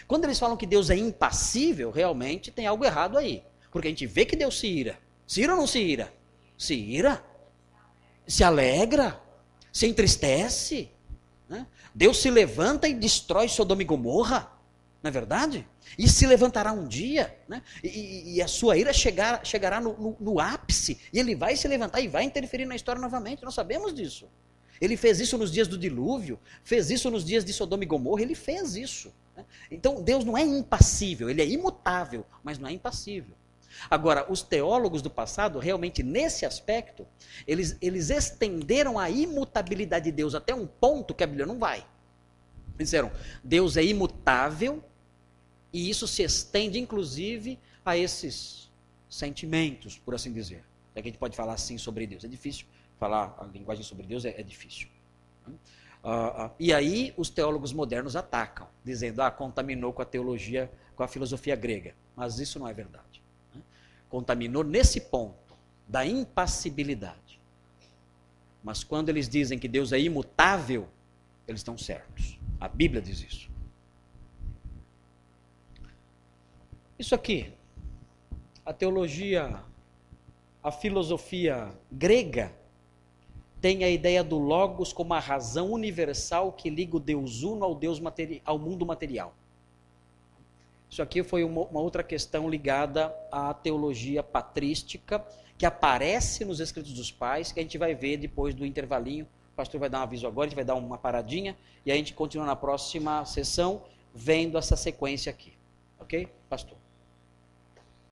Quando eles falam que Deus é impassível, realmente tem algo errado aí. Porque a gente vê que Deus se ira. Se ira ou não se ira? Se ira. Se alegra. Se entristece. Né? Deus se levanta e destrói Sodoma e Gomorra. Não é verdade? E se levantará um dia, né? e a sua ira chegará no ápice, e ele vai se levantar e vai interferir na história novamente, nós sabemos disso. Ele fez isso nos dias do dilúvio, fez isso nos dias de Sodoma e Gomorra, ele fez isso. Né? Então Deus não é impassível, ele é imutável, mas não é impassível. Agora, os teólogos do passado, realmente nesse aspecto, eles estenderam a imutabilidade de Deus até um ponto que a Bíblia não vai. Eles disseram, Deus é imutável, e isso se estende, inclusive, a esses sentimentos, por assim dizer. É que a gente pode falar assim sobre Deus. É difícil falar a linguagem sobre Deus, é difícil. E aí os teólogos modernos atacam, dizendo, contaminou com a teologia, com a filosofia grega. Mas isso não é verdade. Contaminou nesse ponto da impassibilidade. Mas quando eles dizem que Deus é imutável, eles estão certos. A Bíblia diz isso. Isso aqui, a teologia, a filosofia grega, tem a ideia do Logos como a razão universal que liga o Deus uno ao mundo material. Isso aqui foi uma outra questão ligada à teologia patrística, que aparece nos escritos dos pais, que a gente vai ver depois do intervalinho. O pastor vai dar um aviso agora, a gente vai dar uma paradinha, e a gente continua na próxima sessão, vendo essa sequência aqui. Ok, pastor?